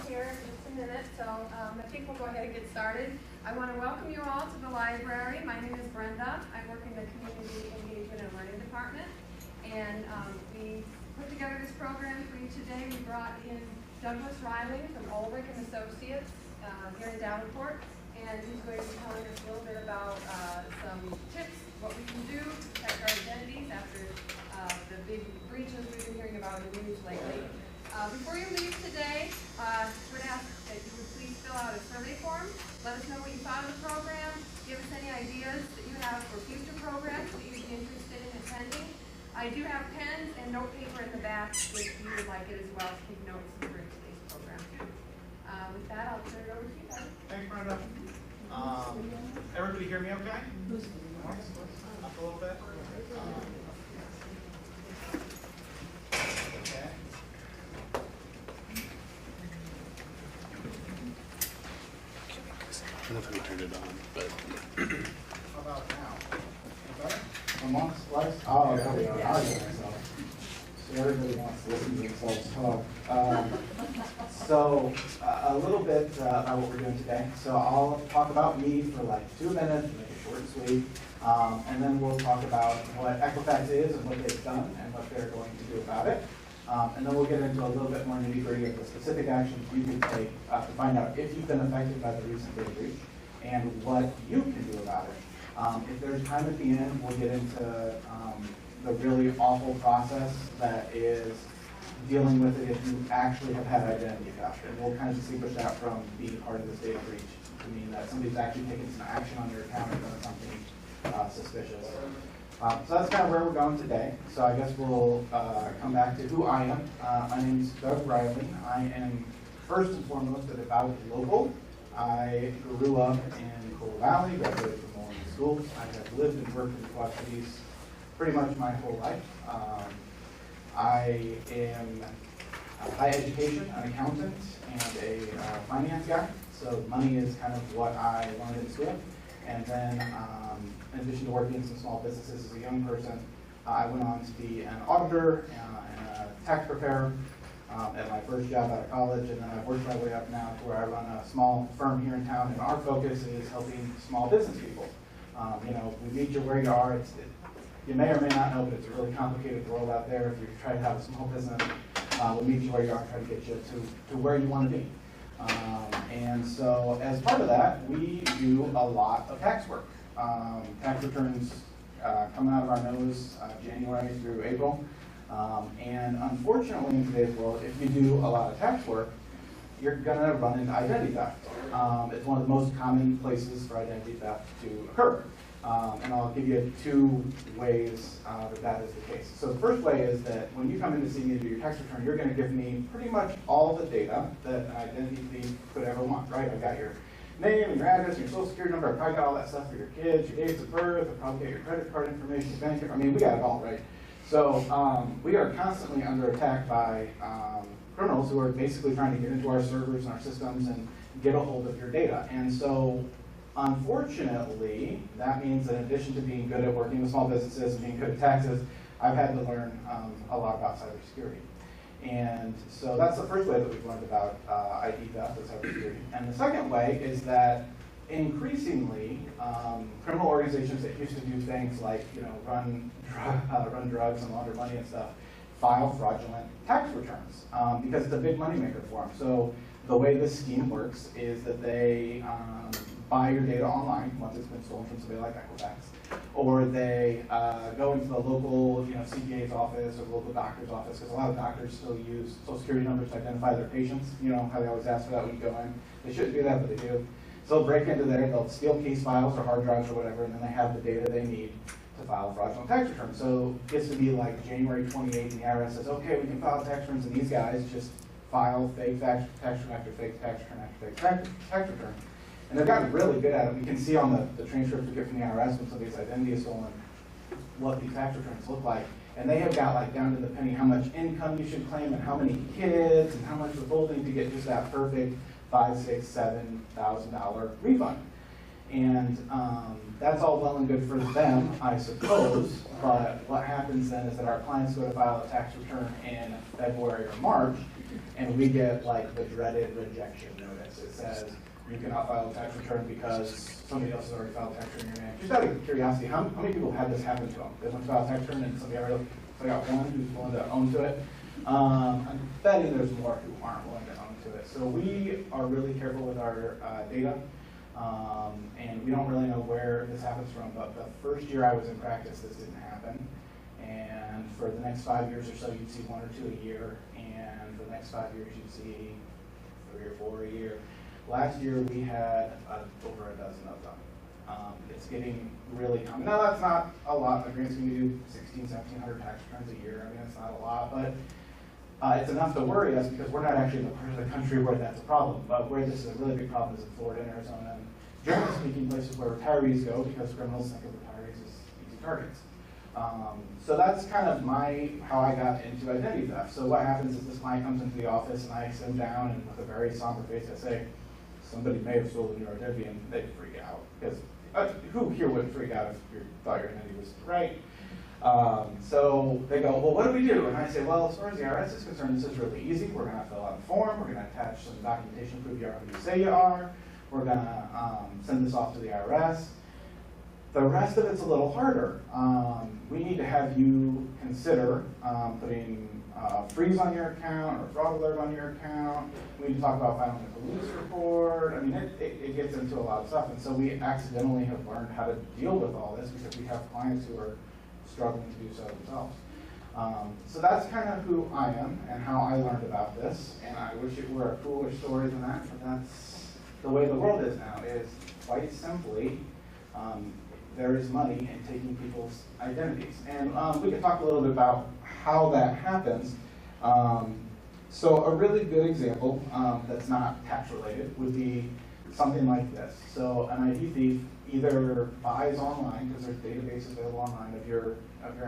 here in just a minute, so I think we'll go ahead and get started. I want to welcome you all to the library. My name is Brenda. I work in the Community Engagement and Learning Department, and we put together this program for you today. We brought in Douglas Riley from Ulrich and Associates here in Davenport, and he's going to be telling us a little bit about some tips, what we can do to protect our identities after the big breaches we've been hearing about in the news lately. Before you leave today, I would ask that you would please fill out a survey form. Let us know what you thought of the program. Give us any ideas that you have for future programs that you'd be interested in attending. I do have pens and note paper in the back if you would like it as well to take notes for today's program. With that, I'll turn it over to you guys. Thanks, Brenda. Everybody hear me okay? Up a little bit? Okay. I don't know if I turned it on, but. How about now? Better? Amongst life? Oh, there we are. I hear myself. So everybody wants to listen to themselves talk. So a little bit about what we're doing today. So I'll talk about me for like 2 minutes, make it short and sweet. And then we'll talk about what Equifax is and what they've done and what they're going to do about it. And then we'll get into a little bit more nitty-gritty of the specific actions you can take to find out if you've been affected by the recent data breach and what you can do about it. If there's time at the end, we'll get into the really awful process that is dealing with it if you actually have had identity theft. And we'll kind of distinguish that from being part of this data breach to mean that somebody's actually taken some action on your account or done something suspicious. So that's kind of where we're going today. So I guess we'll come back to who I am. My name is Doug Riley. I am first and foremost a devout local. I grew up in Coal Valley, graduated from Mullen schools. I have lived and worked in Quad Cities pretty much my whole life. I am high education, an accountant, and a finance guy. So money is kind of what I learned in school. And then in addition to working in some small businesses as a young person, I went on to be an auditor and a tax preparer at my first job out of college, and then I've worked my way up now to where I run a small firm here in town, and our focus is helping small business people. You know, we meet you where you are. You may or may not know, but it's a really complicated world out there. If you're trying to have a small business, we'll meet you where you are, try to get you to where you want to be. And so as part of that, we do a lot of tax work. Tax returns coming out of our nose January through April. And unfortunately in today's world, if you do a lot of tax work, you're gonna run into identity theft. It's one of the most common places for identity theft to occur. And I'll give you 2 ways that is the case. So the first way is that when you come in to see me to do your tax return, you're gonna give me pretty much all the data that an identity thief could ever want, right? I've got your name and your address and your social security number. I've probably got all that stuff for your kids, your dates of birth. I've probably got your credit card information, your bank. I mean, we got it all, right? So we are constantly under attack by criminals who are basically trying to get into our servers and our systems and get a hold of your data. And so unfortunately, that means that in addition to being good at working with small businesses and being good at taxes, I've had to learn a lot about cybersecurity. And so that's the first way that we've learned about ID theft and cybersecurity. And the second way is that increasingly, criminal organizations that used to do things like, you know, run drugs and launder money and stuff, file fraudulent tax returns because it's a big moneymaker for them. So the way this scheme works is that they buy your data online once it's been stolen from somebody like Equifax, or they go into the local, you know, CPA's office or local doctor's office, because a lot of doctors still use social security numbers to identify their patients. You know how they always ask for that when you go in. They shouldn't do that, but they do. So they'll break into there, they'll steal case files or hard drives or whatever, and then they have the data they need to file a fraudulent tax return. So it gets to be like January 28th, and the IRS says, okay, we can file tax returns, and these guys just file fake tax return after fake tax return after fake tax return. And they've gotten really good at it. We can see on the transcripts we get from the IRS when somebody's identity is stolen what these tax returns look like. And they have got like down to the penny how much income you should claim and how many kids and how much withholding to get just that perfect $5,000, $6,000, $7,000 refund. And that's all well and good for them, I suppose, but what happens then is that our clients go to file a tax return in February or March, and we get like the dreaded rejection notice. It says you cannot file a tax return because somebody else has already filed a tax return in your name. Just out of curiosity, how many people had this happen to them? They went to file a tax return and somebody got one who's willing to own to it. I'm betting there's more who aren't willing to own to it. So we are really careful with our data, and we don't really know where this happens from, but the first year I was in practice, this didn't happen. And for the next 5 years or so, you'd see 1 or 2 a year, and for the next 5 years, you'd see 3 or 4 a year. Last year, we had over a dozen of them. It's getting really common. Now, that's not a lot. In the grand scheme, we do 1,700 tax returns a year. I mean, it's not a lot, but it's enough to worry us because we're not actually in the part of the country where that's a problem. But where this is a really big problem is in Florida and Arizona, and generally speaking, places where retirees go because criminals think of retirees as easy targets. So that's kind of how I got into identity theft. So what happens is this client comes into the office and I sit him down and with a very somber face I say, somebody may have stolen your identity, and they freak out. Because who here wouldn't freak out if you thought your identity was right? So they go, well, what do we do? And I say, well, as far as the IRS is concerned, this is really easy. We're going to fill out a form. We're going to attach some documentation to prove you are who you say you are. We're going to send this off to the IRS. The rest of it's a little harder. We need to have you consider putting a freeze on your account or fraud alert on your account. We need to talk about filing a police report. I mean, it gets into a lot of stuff. And so we accidentally have learned how to deal with all this because we have clients who are struggling to do so themselves. So that's kind of who I am and how I learned about this. And I wish it were a cooler story than that, but that's the way the world is now, is quite simply there is money in taking people's identities. And we can talk a little bit about how that happens. So a really good example that's not tax related would be something like this. So an ID thief either buys online, because there's databases available online of your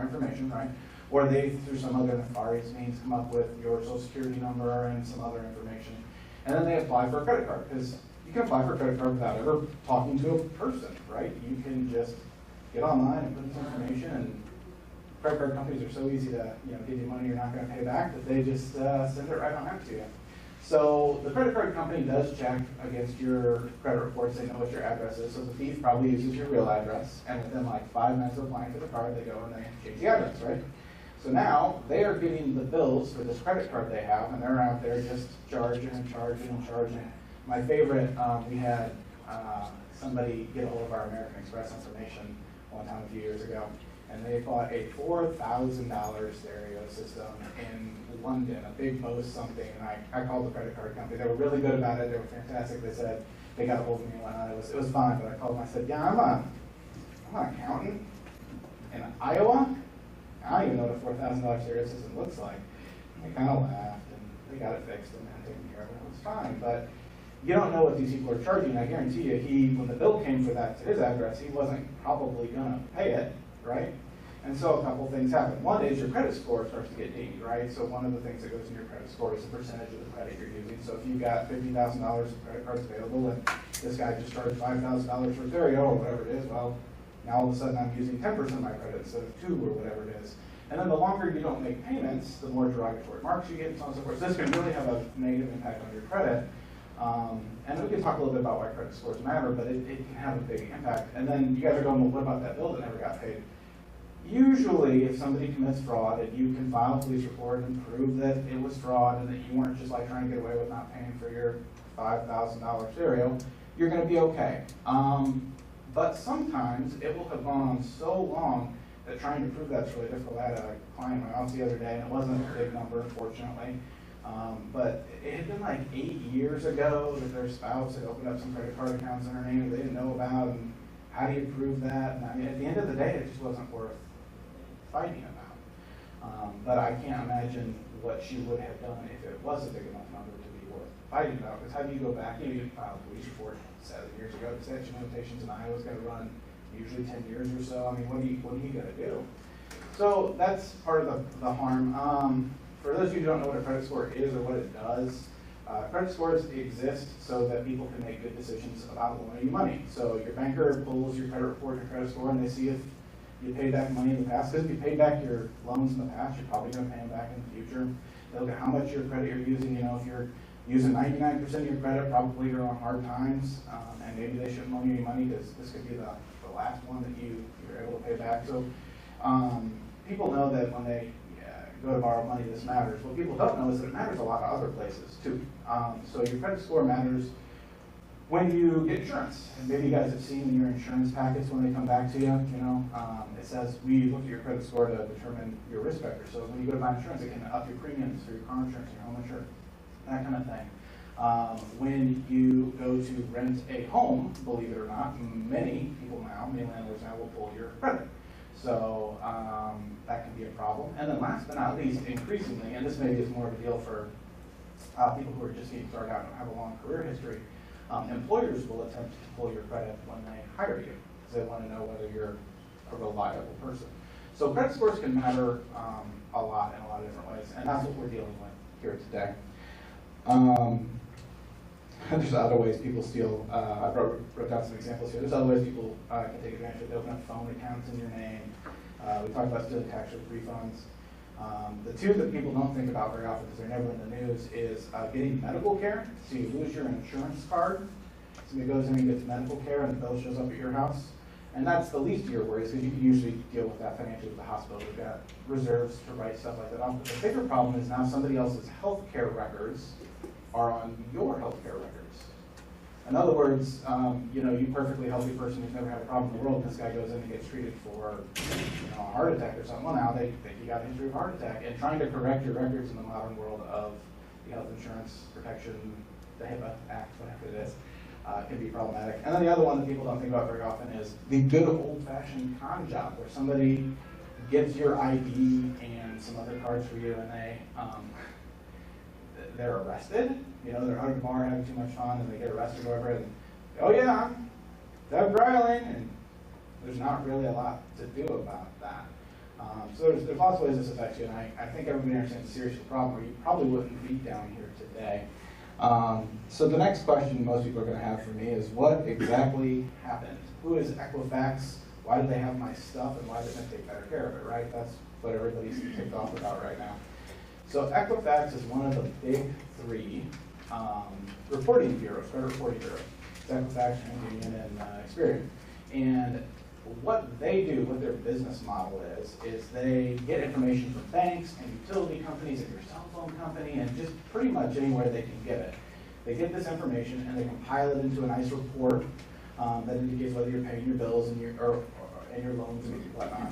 information, right? Or they, through some other nefarious means, come up with your social security number and some other information. And then they apply for a credit card, because you can apply for a credit card without ever talking to a person, right? You can just get online and put this information, and credit card companies are so easy to give you money you're not going to pay back that they just send it right on out to you. So the credit card company does check against your credit reports. They know what your address is. So the thief probably uses your real address, and within like 5 minutes of applying for the card, they go and they change the address, right? So now they are getting the bills for this credit card they have, and they're out there just charging and charging and charging. My favorite, we had somebody get a hold of our American Express information one time a few years ago, and they bought a $4,000 stereo system in London, a big Bose something, and I called the credit card company. They were really good about it. They were fantastic. They said they got a hold of me and whatnot. It was fine, but I called them. I said, yeah, I'm an accountant in Iowa. I don't even know what a $4,000 stereo system looks like. And they kind of laughed, and they got it fixed and taken care of it. It was fine, but you don't know what these people are charging. I guarantee you, when the bill came for that to his address, he wasn't probably going to pay it, right? And so a couple things happen. One is your credit score starts to get dinged, right? So one of the things that goes in your credit score is the percentage of the credit you're using. So if you've got $50,000 of credit cards available and this guy just charged $5,000 for stereo or whatever it is, well, now all of a sudden I'm using 10% of my credit instead of 2 or whatever it is. And then the longer you don't make payments, the more derogatory marks you get and so on and so forth. So this can really have a negative impact on your credit. And we can talk a little bit about why credit scores matter, but it can have a big impact. And then you guys are going, well, what about that bill that never got paid? Usually, if somebody commits fraud and you can file a police report and prove that it was fraud and that you weren't just like trying to get away with not paying for your $5,000 stereo, you're going to be okay. But sometimes it will have gone on so long that trying to prove that's really difficult. I had a client in my office the other day, and it wasn't a big number, unfortunately. But it had been like 8 years ago that their spouse had opened up some credit card accounts in her name that they didn't know about, and how do you prove that? And I mean, at the end of the day, it just wasn't worth fighting about. But I can't imagine what she would have done if it was a big enough number to be worth fighting about. Because how do you go back? You filed a police report 7 years ago. The statute of limitations in Iowa is going to run usually 10 years or so. I mean, what are you going to do? So that's part of the harm. For those of you who don't know what a credit score is or what it does, credit scores exist so that people can make good decisions about loaning you money. So your banker pulls your credit report, your credit score, and they see if you paid back money in the past. Because if you paid back your loans in the past, you're probably going to pay them back in the future. They look at how much your credit you're using. You know, if you're using 99% of your credit, probably you're on hard times, and maybe they shouldn't loan you any money because this could be the last one that you're able to pay back. So people know that when they go to borrow money, this matters. What people don't know is that it matters a lot of other places too. So your credit score matters when you get insurance. And maybe you guys have seen in your insurance packets when they come back to you, it says we look at your credit score to determine your risk factor. So when you go to buy insurance, it can up your premiums for your car insurance, your home insurance, that kind of thing. When you go to rent a home, believe it or not, many people now, many landlords now will pull your credit. So that can be a problem. And then last but not least, increasingly, and this maybe is more of a deal for people who are just getting started out and have a long career history, employers will attempt to pull your credit when they hire you because they want to know whether you're a reliable person. So credit scores can matter a lot in a lot of different ways, and that's what we're dealing with here today. There's other ways people steal. I wrote down some examples here. There's other ways people can take advantage of. They open up phone accounts in your name. We talked about stealing tax refunds. The two that people don't think about very often because they're never in the news is getting medical care. So you lose your insurance card. Somebody goes in and gets medical care and the bill shows up at your house. And that's the least of your worries because you can usually deal with that financially with the hospital. You've got reserves to write stuff like that off. But the bigger problem is now somebody else's health care records are on your health care records. In other words, you perfectly healthy person who's never had a problem in the world, and this guy goes in and gets treated for a heart attack or something. Well, now they think you got a history of heart attack. And trying to correct your records in the modern world of the health insurance protection, the HIPAA Act, whatever it is, can be problematic. And then the other one that people don't think about very often is the good old-fashioned con job, where somebody gets your ID and some other cards for you, and they're arrested. They're out at the bar having too much fun, and they get arrested or whatever. And oh yeah, I'm Doug Bryling, and there's not really a lot to do about that. So there's lots of ways this affects you, and I think everybody understands the seriously problem, or you probably wouldn't be down here today. So the next question most people are going to have for me is, what exactly happened? Who is Equifax? Why did they have my stuff, and why did they take better care of it, right? That's what everybody's ticked off about right now. So Equifax is one of the big three reporting bureaus, credit reporting bureaus. It's Equifax, TransUnion, and Experian. And what they do, what their business model is they get information from banks and utility companies and your cell phone company and just pretty much anywhere they can get it. They get this information and they compile it into a nice report that indicates whether you're paying your bills and your loans and whatnot.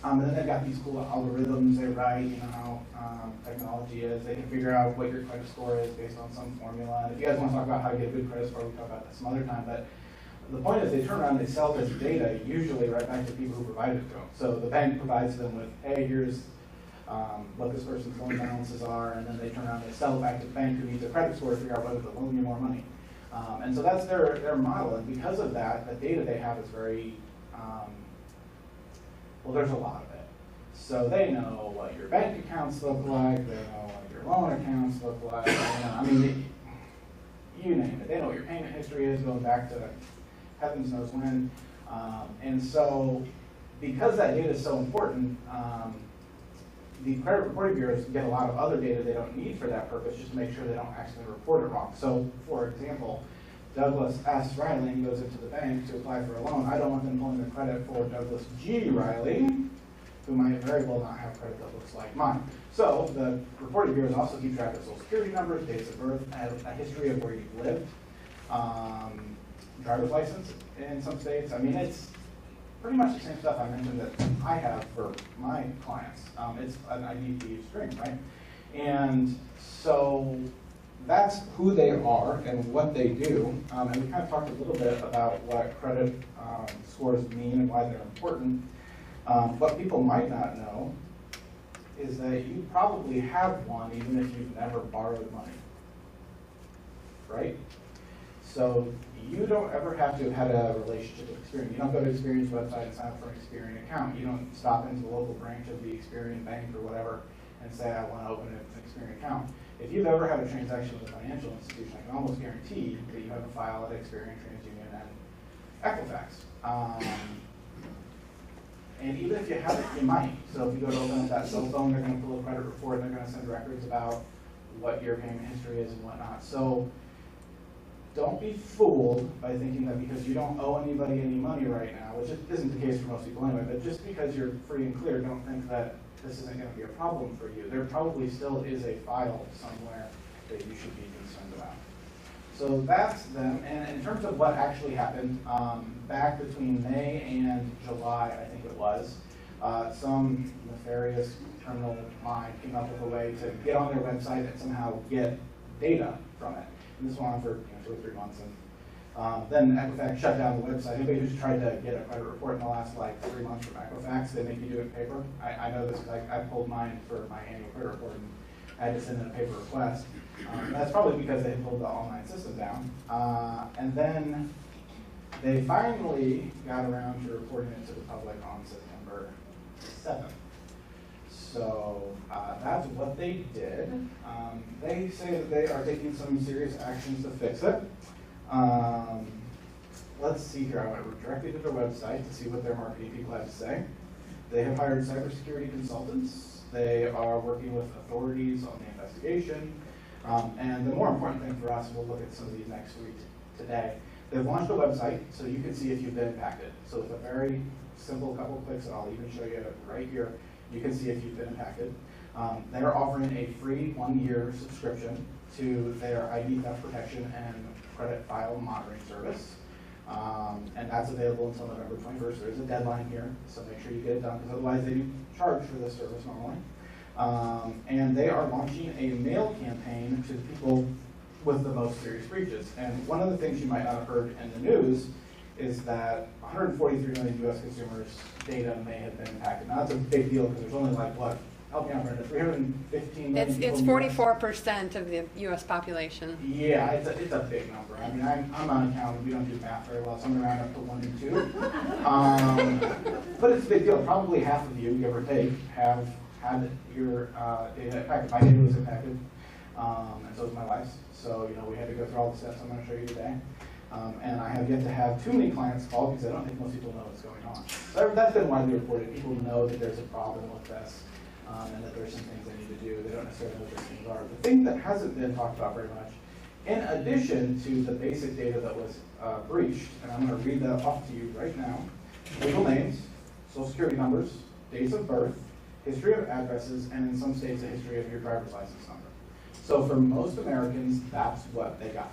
And then they've got these cool algorithms they write, how technology is. They can figure out what your credit score is based on some formula. And if you guys want to talk about how to get a good credit score, we can talk about that some other time. But the point is they turn around and they sell this data usually right back to people who provide it to them. So the bank provides them with, hey, here's what this person's loan balances are, and then they turn around and they sell it back to the bank who needs a credit score to figure out whether to loan you more money. And so that's their model. And because of that, the data they have is very well, there's a lot of it. So they know what your bank accounts look like, they know what your loan accounts look like, you name it. They know what your payment history is going back to heavens knows when. And so because that data is so important, the credit reporting bureaus get a lot of other data they don't need for that purpose just to make sure they don't actually report it wrong. So for example, Douglas S. Riley goes into the bank to apply for a loan. I don't want them pulling the credit for Douglas G. Riley, who might very well not have credit that looks like mine. So the reporting bureaus also keep track of social security numbers, dates of birth, a history of where you've lived, driver's license in some states. It's pretty much the same stuff I mentioned that I have for my clients. It's an IDP string, right? And so that's who they are and what they do. And we kind of talked a little bit about what credit scores mean and why they're important. What people might not know is that you probably have one even if you've never borrowed money, right? So you don't ever have to have had a relationship with Experian. You don't go to Experian's website and sign up for an Experian account. You don't stop into the local branch of the Experian bank or whatever and say, I want to open an Experian account. If you've ever had a transaction with a financial institution, I can almost guarantee that you have a file at Experian, TransUnion, and Equifax. And even if you haven't, you might. So if you go to open up that cell phone, they're going to pull a credit report, and they're going to send records about what your payment history is and whatnot. So don't be fooled by thinking that because you don't owe anybody any money right now, which isn't the case for most people anyway, but just because you're free and clear, don't think that this isn't going to be a problem for you. There probably still is a file somewhere that you should be concerned about. So that's them. And in terms of what actually happened, back between May and July, I think it was, some nefarious criminal mind came up with a way to get on their website and somehow get data from it. And this went on for 2 or 3 months. And then Equifax shut down the website. Anybody who's tried to get a credit report in the last 3 months from Equifax, they make you do it in paper. I know this because I pulled mine for my annual credit report, and I had to send in a paper request. That's probably because they had pulled the online system down. And then they finally got around to reporting it to the public on September 7th. So that's what they did. They say that they are taking some serious actions to fix it. Let's see here. I went directly to their website to see what their marketing people had to say. They have hired cybersecurity consultants. They are working with authorities on the investigation. And the more important thing for us, we'll look at some of these next week today. They've launched a website so you can see if you've been impacted. So it's a very simple couple of clicks, and I'll even show you right here. You can see if you've been impacted. They're offering a free 1-year subscription to their ID theft protection and credit file monitoring service. And that's available until November 21st. There is a deadline here, so make sure you get it done, because otherwise they do charge for this service normally. And they are launching a mail campaign to people with the most serious breaches. And one of the things you might not have heard in the news is that 143 million US consumers' data may have been impacted. Now that's a big deal because there's only help me out, Brenda, 315 million people. It's 44% of the US population. Yeah, it's a big number. I mean, I'm on accounting, we don't do math very well, so I'm around up to 1 and 2. But it's a big deal. Probably half of you, give or take, have had your data impacted. My data was impacted, and so was my wife's. So, we had to go through all the steps I'm going to show you today. And I have yet to have too many clients call because I don't think most people know what's going on. So that's been widely reported. People know that there's a problem with this, and that there's some things they need to do. They don't necessarily know what those things are. The thing that hasn't been talked about very much, in addition to the basic data that was breached, and I'm going to read that off to you right now: legal names, social security numbers, dates of birth, history of addresses, and in some states, a history of your driver's license number. So for most Americans, that's what they got,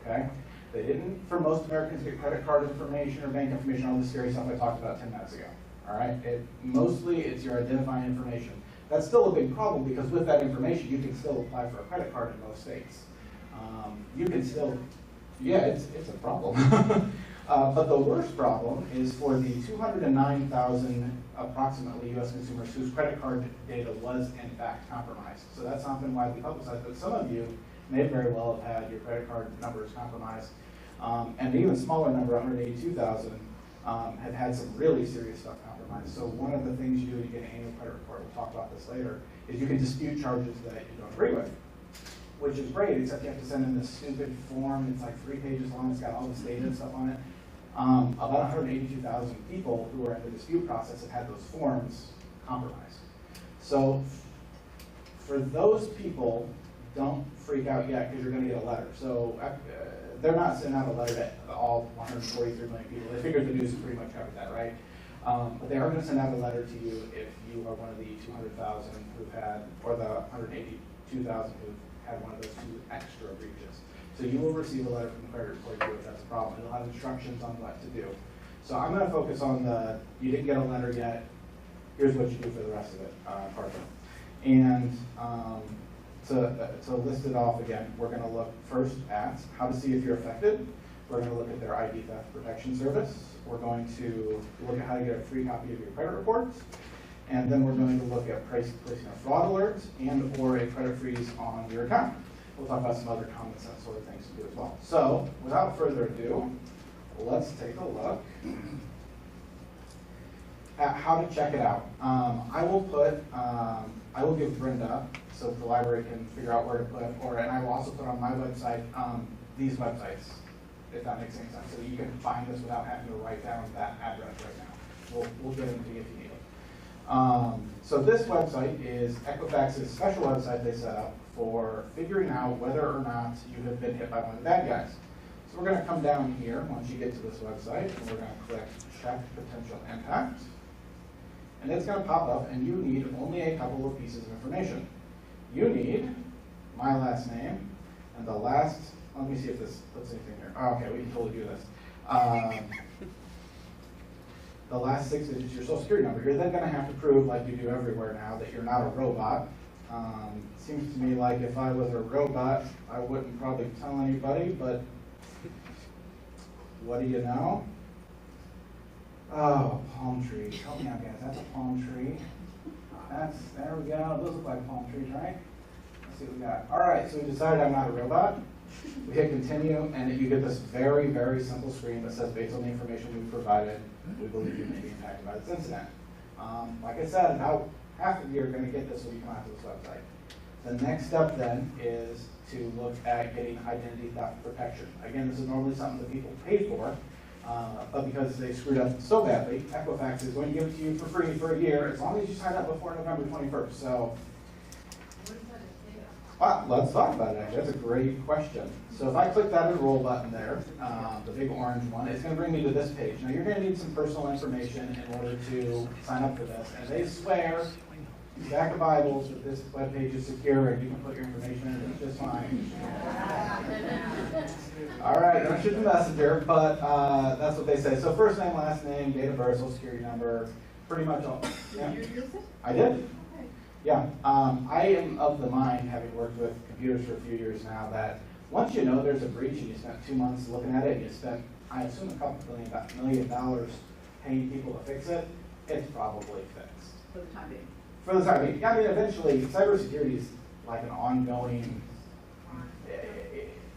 okay? They didn't, for most Americans, get credit card information or bank information, all the scary stuff I talked about 10 minutes ago, all right? Mostly, it's your identifying information. That's still a big problem because with that information, you can still apply for a credit card in most states. You can still, yeah, it's a problem. But the worst problem is for the 209,000 approximately U.S. consumers whose credit card data was in fact compromised. So that's not been widely publicized, but some of you may very well have had your credit card numbers compromised. And an even smaller number, 182,000, have had some really serious stuff compromised. So one of the things you do to get an annual credit report, we'll talk about this later, is you can dispute charges that you don't agree with, which is great, except you have to send in this stupid form. It's 3 pages long. It's got all this data and stuff on it. About 182,000 people who are in the dispute process have had those forms compromised. So for those people, don't freak out yet because you're going to get a letter. So they're not sending out a letter to all 143 million people. They figured the news pretty much covered that, right? But they are going to send out a letter to you if you are one of the 200,000 who've had, or the 182,000 who've had one of those 2 extra breaches. So you will receive a letter from the credit report to you if that's a problem. It'll have instructions on what to do. So I'm going to focus on the, you didn't get a letter yet, here's what you do for the rest of it, part of it. And to list it off again, we're going to look first at how to see if you're affected. We're going to look at their ID theft protection service. We're going to look at how to get a free copy of your credit reports. And then we're going to look at placing a fraud alert and or a credit freeze on your account. We'll talk about some other common sense sort of things to do as well. So without further ado, let's take a look at how to check it out. I will give Brenda, so the library can figure out where to put, and I will also put on my website these websites, if that makes any sense. So you can find this without having to write down that address right now. we'll get into it if you need it. So this website is Equifax's special website they set up for figuring out whether or not you have been hit by one of the bad guys. So we're going to come down here once you get to this website, and we're going to click Check Potential Impact. And it's going to pop up, and you need only a couple of pieces of information. You need my last name, and the last, let me see if this puts anything here. Oh, okay, we can totally do this. The last 6 digits of your social security number. You're then going to have to prove, like you do everywhere now, that you're not a robot. Seems to me like if I was a robot, I wouldn't probably tell anybody, but what do you know? Oh, palm tree. Help me out, guys. That's a palm tree. There we go. Those look like palm trees, right? Let's see what we got. All right, so we decided I'm not a robot. We hit continue, and you get this very, very simple screen that says, based on the information we've provided, we believe you may be impacted by this incident. Like I said, about half of you are going to get this when you come out to this website. The next step then is to look at getting identity theft protection. Again, this is normally something that people pay for, but because they screwed up so badly, Equifax is going to give it to you for free for a year, as long as you sign up before November 21st. So, let's talk about it, actually. That's a great question. So if I click that enroll button there, the big orange one, it's going to bring me to this page. Now, you're going to need some personal information in order to sign up for this. And they swear, stack of Bibles, that this web page is secure and you can put your information in and it's just fine. All right, don't shoot the messenger, but that's what they say. So first name, last name, date of birth, social security number, pretty much all. Yeah. Did you use it? I did. Okay. Yeah, I am of the mind, having worked with computers for a few years now, that once you know there's a breach and you spent 2 months looking at it, you spent, I assume, a couple $1 million paying people to fix it, it's probably fixed. For the time being. For the time being. Yeah, I mean, eventually, cybersecurity is like an ongoing,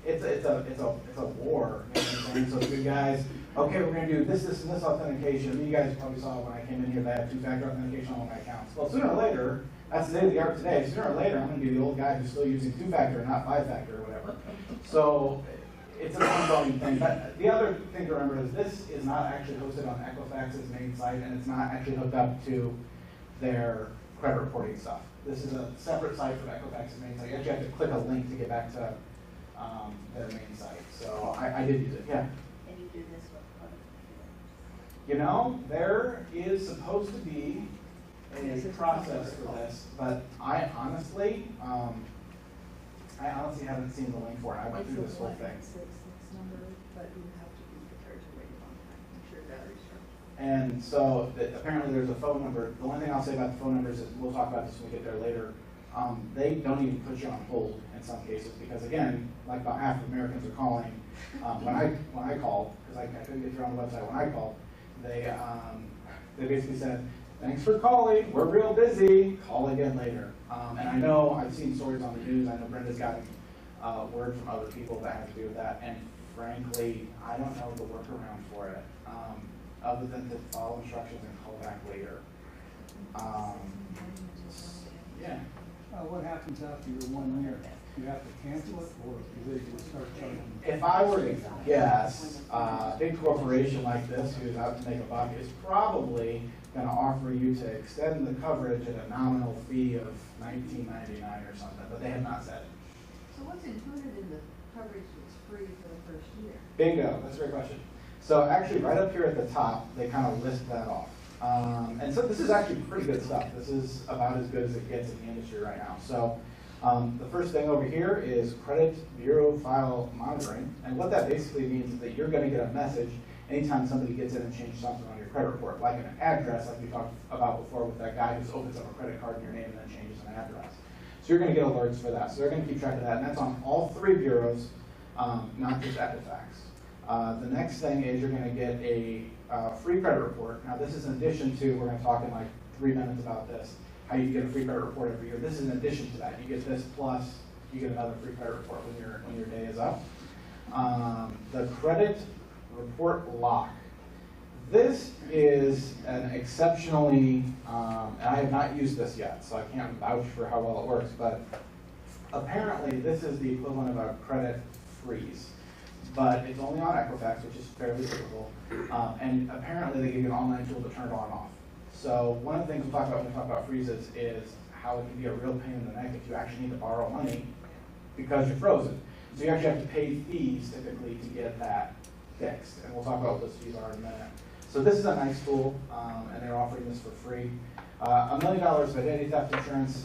it's a war. You know what I'm saying? So the good guys, okay, we're going to do this, this, and this authentication. You guys probably saw when I came in here, they have 2-factor authentication on all my accounts. Well, sooner or later, that's the state of the art today. Sooner or later, I'm going to be the old guy who's still using 2-factor, not 5-factor or whatever. So it's an ongoing thing. But the other thing to remember is this is not actually hosted on Equifax's main site, and it's not actually hooked up to their credit reporting stuff. This is a separate site from Equifax's main site. You actually have to click a link to get back to their main site. So I did use it, yeah. And you do this with other computers? You know, there is supposed to be a process for this, but I honestly haven't seen the link for it. I went through this whole thing. It's a 166 number, but you have to be prepared to wait a long time. I'm sure batteries are. And so apparently there's a phone number. The only thing I'll say about the phone numbers is, we'll talk about this when we get there later, they don't even put you on hold in some cases because, again, like about half of Americans are calling. When I called, because I couldn't get through on the website, when I called, they basically said, thanks for calling, we're real busy, call again later. And I know I've seen stories on the news, I know Brenda's gotten word from other people that have to do with that, and frankly, I don't know the workaround for it, other than to follow instructions and call back later. Yeah. What happens after your 1 year? You have to cancel it, or do they just start charging? If I were to guess, a big corporation like this who's out to make a buck is probably going to offer you to extend the coverage at a nominal fee of $19.99 or something, but they have not said it. So what's included in the coverage that's free for the first year? Bingo, that's a great question. So actually right up here at the top, they kind of list that off. And so this is actually pretty good stuff. This is about as good as it gets in the industry right now. So the first thing over here is credit bureau file monitoring. And what that basically means is that you're going to get a message anytime somebody gets in and changes something on your credit report, like an address, like we talked about before with that guy who opens up a credit card in your name and then changes an address. So you're going to get alerts for that. So they're going to keep track of that. And that's on all 3 bureaus, not just Equifax. The next thing is you're going to get a free credit report. Now this is in addition to, we're going to talk in like 3 minutes about this, how you get a free credit report every year. This is in addition to that. You get this plus you get another free credit report when your day is up. The credit report lock. This is an exceptionally, and I have not used this yet, so I can't vouch for how well it works, but apparently this is the equivalent of a credit freeze. but it's only on Equifax, which is fairly typical. And apparently they give you an online tool to turn it on and off. So one of the things we'll talk about when we talk about freezes is how it can be a real pain in the neck if you actually need to borrow money because you're frozen. So you actually have to pay fees typically to get that fixed. And we'll talk about what those fees are in a minute. So this is a nice tool, and they're offering this for free. $1 million of identity theft insurance,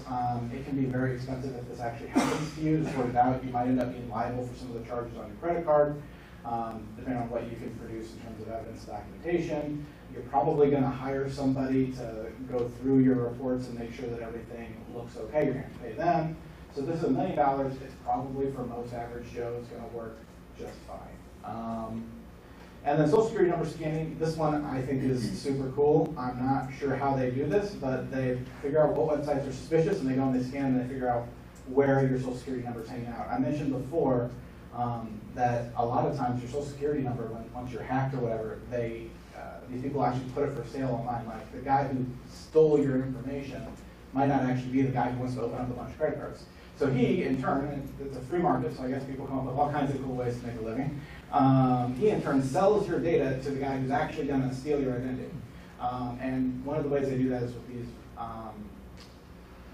it can be very expensive if this actually happens to you. To sort it out, you might end up being liable for some of the charges on your credit card, depending on what you can produce in terms of evidence documentation. You're probably going to hire somebody to go through your reports and make sure that everything looks okay. You're going to have to pay them. So this is $1 million. It's probably, for most average Joes, going to work just fine. And then social security number scanning, this one I think is super cool. I'm not sure how they do this, but they figure out what websites are suspicious, and they go and they scan and they figure out where your social security number is hanging out. I mentioned before that a lot of times your social security number, once you're hacked or whatever, these people actually put it for sale online. Like the guy who stole your information might not actually be the guy who wants to open up a bunch of credit cards. So he, in turn, it's a free market, so I guess people come up with all kinds of cool ways to make a living. He, in turn, sells your data to the guy who's actually going to steal your identity. And one of the ways they do that is with these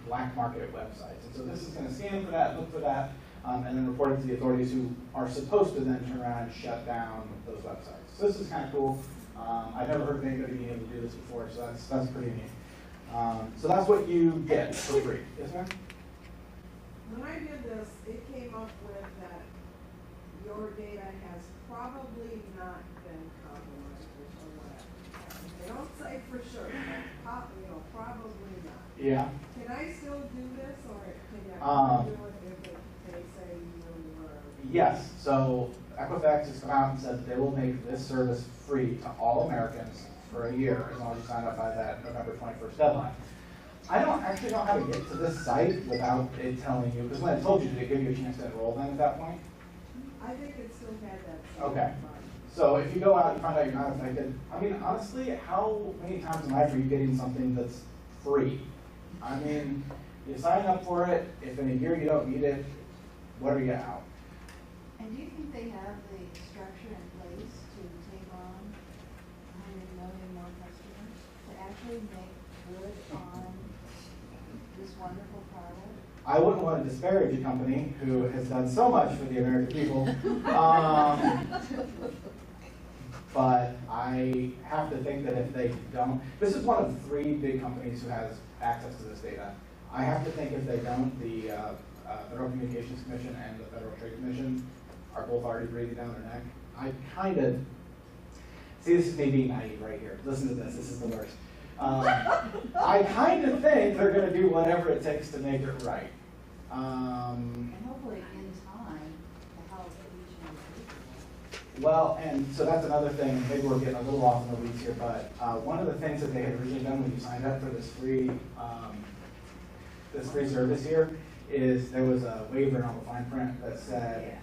black market websites. And so this is going to scan for that, look for that, and then report it to the authorities who are supposed to then turn around and shut down those websites. So this is kind of cool. I've never heard of anybody being able to do this before, so that's pretty neat. So that's what you get for free. Yes, ma'am? When I did this, it came up with that your data has probably not been compromised or whatever. They don't say for sure, but probably not. Yeah. Can I still do this, or can I do it if they say you were? Yes. So Equifax has come out and said that they will make this service free to all Americans for a year as long as you sign up by that November 21st deadline. I don't actually know how to get to this site without it telling you, because when I told you, did it give you a chance to enroll then at that point? I think it still had that. Okay. So if you go out and find out you're not affected, I mean, honestly, how many times am I for you getting something that's free? I mean, you sign up for it, if in a year you don't need it, what are you out? And do you think they have the structure in place to take on 100 million more customers to actually make good on this wonderful product? I wouldn't want to disparage a company who has done so much for the American people. But I have to think that if they don't, this is one of 3 big companies who has access to this data. I have to think if they don't, the Federal Communications Commission and the Federal Trade Commission are both already breathing down their neck. I kind of, see, this is me being naive right here. Listen to this, this is the worst. I kind of think they're going to do whatever it takes to make it right. And hopefully in time to help each and every people. Well, and so that's another thing, maybe we're getting a little off in the weeds here, but one of the things that they had originally done when you signed up for this free service here is there was a waiver on the fine print that said,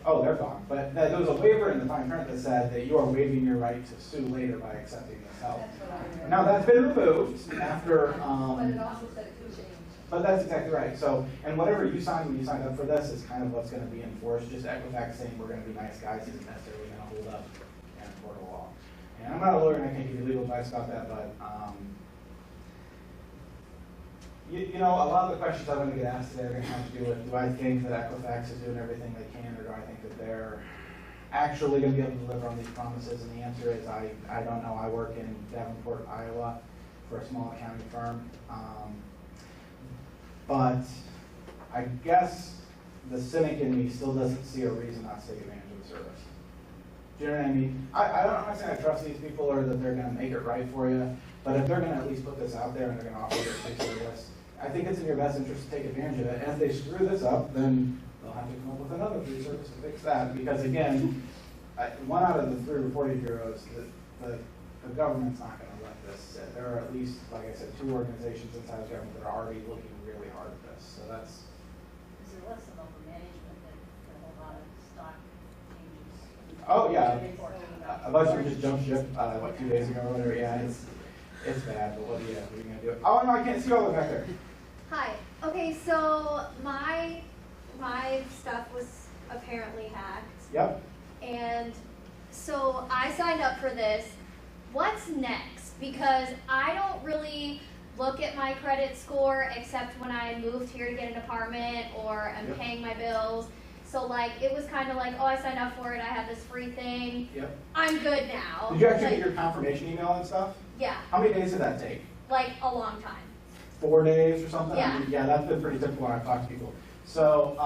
oh, they're gone, but there was a waiver in the fine print that said that you are waiving your right to sue later by accepting this help. Now that's been removed after, But it also said it could change. but that's exactly right. So, and whatever you signed when you signed up for this is kind of what's going to be enforced. Just Equifax saying we're going to be nice guys isn't necessarily going to hold up and enforce the law. And I'm not a lawyer and I can't give you legal advice about that, but you know, a lot of the questions I'm going to get asked today are going to have to do with, do I think that Equifax is doing everything they can, or do I think that they're actually going to be able to deliver on these promises? And the answer is I don't know. I work in Davenport, Iowa for a small accounting firm. But I guess the cynic in me still doesn't see a reason not to take advantage of the service. Do you know what I mean? I'm not saying I trust these people or that they're going to make it right for you, but if they're going to at least put this out there and they're going to offer you a free service, I think it's in your best interest to take advantage of it. And if they screw this up, then they'll have to come up with another free service to fix that. Because again, 1 out of the 3 reporting bureaus, the government's not going to let this sit. There are at least, like I said, 2 organizations inside the government that are already looking really hard at this. So that's. Is there less than over management that a whole lot of stock changes? Oh yeah, a bunch of them just jumped ship. 2 days ago or whatever. Yeah, it's bad. But what are you gonna do? Oh no, I can't see all the way back there. Hi. Okay, so my stuff was apparently hacked. Yep. And so I signed up for this. What's next? Because I don't really look at my credit score except when I moved here to get an apartment or I'm Yep. paying my bills. So like, it was kind of like, oh, I signed up for it, I have this free thing. Yep. I'm good now. Did you actually Like, get your confirmation email and stuff? Yeah, How many days did that take? like a long time. 4 days or something? Yeah. I mean, yeah, that's been pretty typical when I've talked to people. So,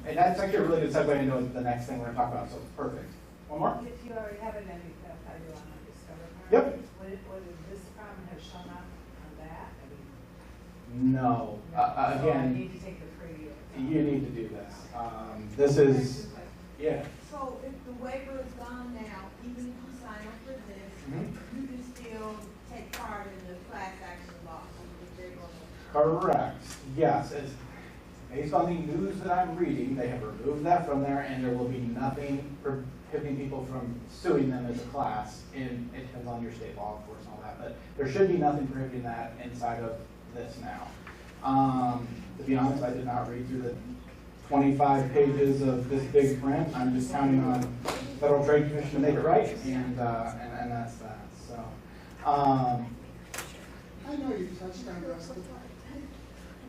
and that's actually a really good segue into the next thing we're going to talk about, so perfect. One more? If you already have an identity theft, you want to discover part? Yep. Would this problem have shown up on that? I mean, No. so I Again, need to take the free. you need to do this. This is, yeah. So if the waiver is gone now, even if you sign up for this, Mhm. you can still take part in the class action lawsuit if they're gonna. Correct. Yes. It's based on the news that I'm reading, they have removed that from there, and there will be nothing prohibiting people from suing them as a class. It depends on your state law, of course, and all that, but there should be nothing prohibiting that inside of this now. To be honest, I did not read through the 25 pages of this big print. I'm just counting on Federal Trade Commission to make it right, and that's that. So, I know you touched on this, but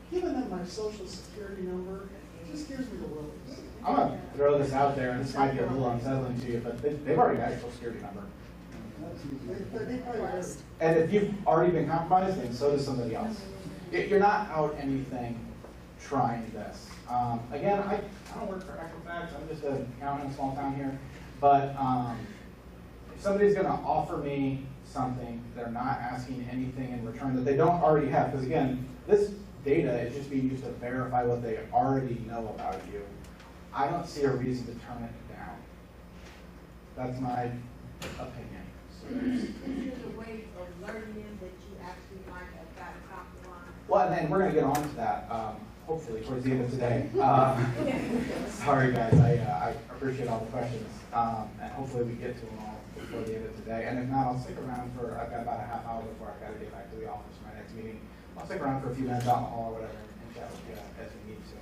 given that my social security number just gives me the willies. I'm gonna throw this out there, and this might be a little unsettling to you, but they've already got your social security number. They probably are. And if you've already been compromised, then so does somebody else. You're not out anything trying this. Again, I don't work for Equifax. I'm just an accountant in a small town here. But if somebody's going to offer me something, they're not asking anything in return that they don't already have. Because again, this data is just being used to verify what they already know about you. I don't see a reason to turn it down. That's my opinion. So, Is there a way of learning that you actually might have got top line? well, and then we're going to get on to that, hopefully, towards the end of today. Sorry, guys, I appreciate all the questions, and hopefully we get to them all before the end of today. And if not, I'll stick around for, I've got about a half hour before I've got to get back to the office for my next meeting. I'll stick around for a few minutes out in the hall or whatever and chat with you as we need to.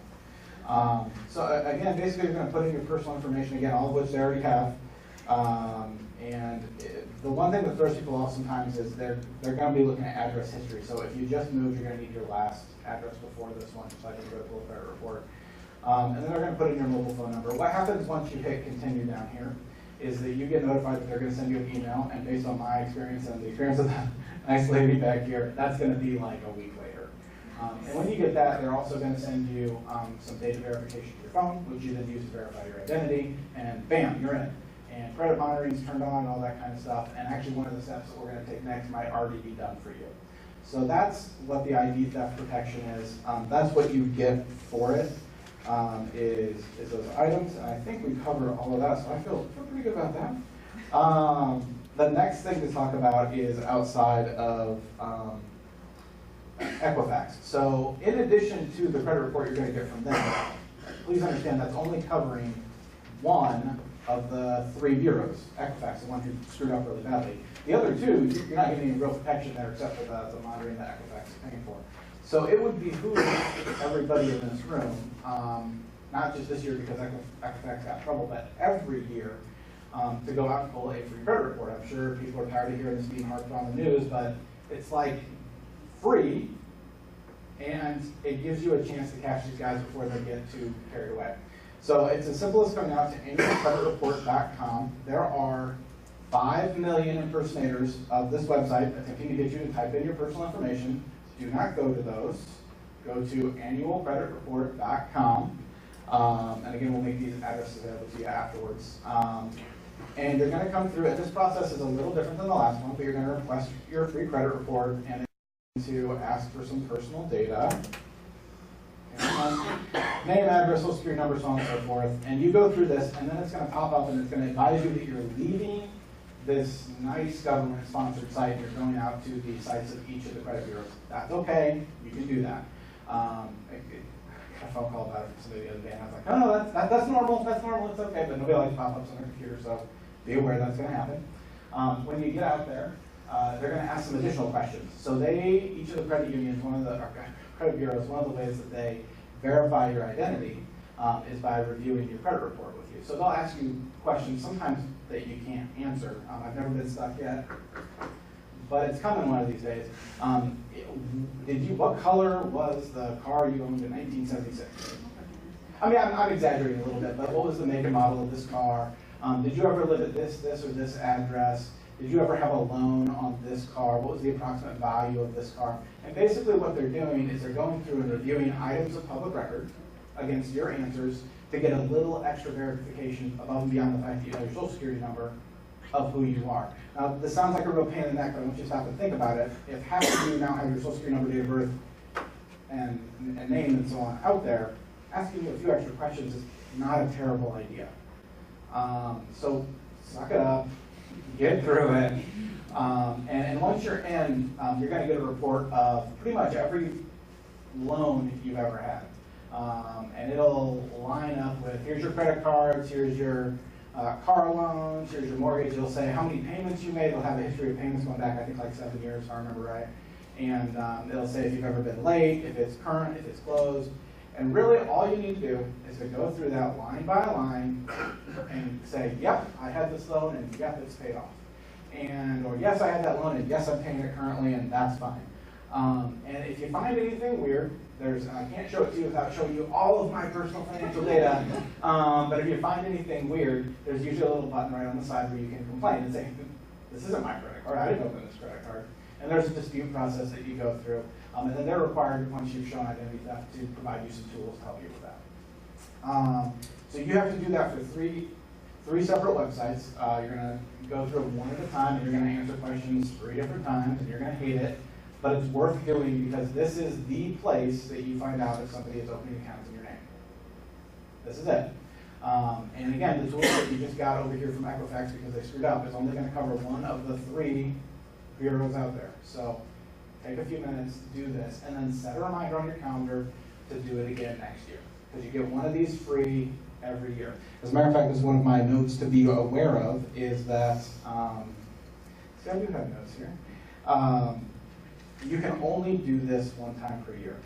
So again, basically, you're going to put in your personal information, again, all of which they already have. The one thing that throws people off sometimes is they're going to be looking at address history. So if you just moved, you're going to need your last address before this one, so I can go to a credit report. And then they're going to put in your mobile phone number. What happens once you hit continue down here is that you get notified that they're going to send you an email, and based on my experience and the experience of the nice lady back here, that's going to be like a week later. And when you get that, they're also going to send you some data verification to your phone, which you then use to verify your identity, and bam, you're in. And credit monitoring is turned on, all that kind of stuff. And actually, one of the steps that we're going to take next might already be done for you. So that's what the ID theft protection is. That's what you get for it, is those items. And I think we cover all of that, so I feel pretty good about that. The next thing to talk about is outside of Equifax. So in addition to the credit report you're going to get from them, please understand that's only covering one of the 3 bureaus. Equifax, the one who screwed up really badly. The other 2, you're not getting any real protection there except for the monitoring that Equifax is paying for. So it would behoove everybody in this room, not just this year because Equifax got in trouble, but every year to go out and pull a free credit report. I'm sure people are tired of hearing this being harped on the news, but it's like free, and it gives you a chance to catch these guys before they get too carried away. So it's as simple as coming out to annualcreditreport.com. There are 5 million impersonators of this website attempting to get you to type in your personal information. Do not go to those. Go to annualcreditreport.com. And again, we'll make these addresses available to you afterwards. And you're going to come through, and this process is a little different than the last one, but you're going to request your free credit report and to ask for some personal data. Name, address, social security number, so on and so forth. And you go through this, and then it's going to pop up and it's going to advise you that you're leaving this nice government-sponsored site and you're going out to the sites of each of the credit bureaus. That's okay. You can do that. I got a phone call about it from somebody the other day, and I was like, no, that's normal. That's normal. It's okay. But nobody likes pop-ups on their computer, so be aware that's going to happen. When you get out there, they're going to ask some additional questions. So each of the credit unions, credit bureaus, one of the ways that they verify your identity is by reviewing your credit report with you. So they'll ask you questions sometimes that you can't answer. I've never been stuck yet, but it's coming one of these days. What color was the car you owned in 1976? I mean, I'm exaggerating a little bit, but what was the make and model of this car? Did you ever live at this, or this address? Did you ever have a loan on this car? What was the approximate value of this car? And basically what they're doing is they're going through and reviewing items of public record against your answers to get a little extra verification above and beyond the fact that you know your social security number of who you are. Now, this sounds like a real pain in the neck, but I want you to stop and think about it. If half of you now have your social security number, date of birth, and name and so on out there, asking you a few extra questions is not a terrible idea. So suck it up, get through it, and once you're in, you're going to get a report of pretty much every loan you've ever had. And it'll line up with, here's your credit cards, here's your car loans, here's your mortgage. It'll say how many payments you made. It'll have a history of payments going back, I think, like 7 years, if I remember right. And it'll say if you've ever been late, if it's current, if it's closed. And really, all you need to do is to go through that line by line and say, yep, I had this loan, and yep, it's paid off. And, or yes, I had that loan, and yes, I'm paying it currently, and that's fine. And if you find anything weird, I can't show it to you without showing you all of my personal financial data, but if you find anything weird, there's usually a little button right on the side where you can complain and say, this isn't my credit card, I didn't open this credit card. And there's a dispute process that you go through. And then they're required, once you've shown identity theft, to provide you some tools to help you with that. So you have to do that for three separate websites. You're going to go through them one at a time, and you're going to answer questions 3 different times, and you're going to hate it. But it's worth doing because this is the place that you find out if somebody is opening accounts in your name. This is it. And again, the tool that you just got over here from Equifax, because they screwed up, is only going to cover one of the 3 bureaus out there. So take a few minutes to do this, and then set a reminder on your calendar to do it again next year. Because you get one of these free every year. As a matter of fact, this is one of my notes to be aware of, is that, see, I do have notes here. You can only do this one time per year,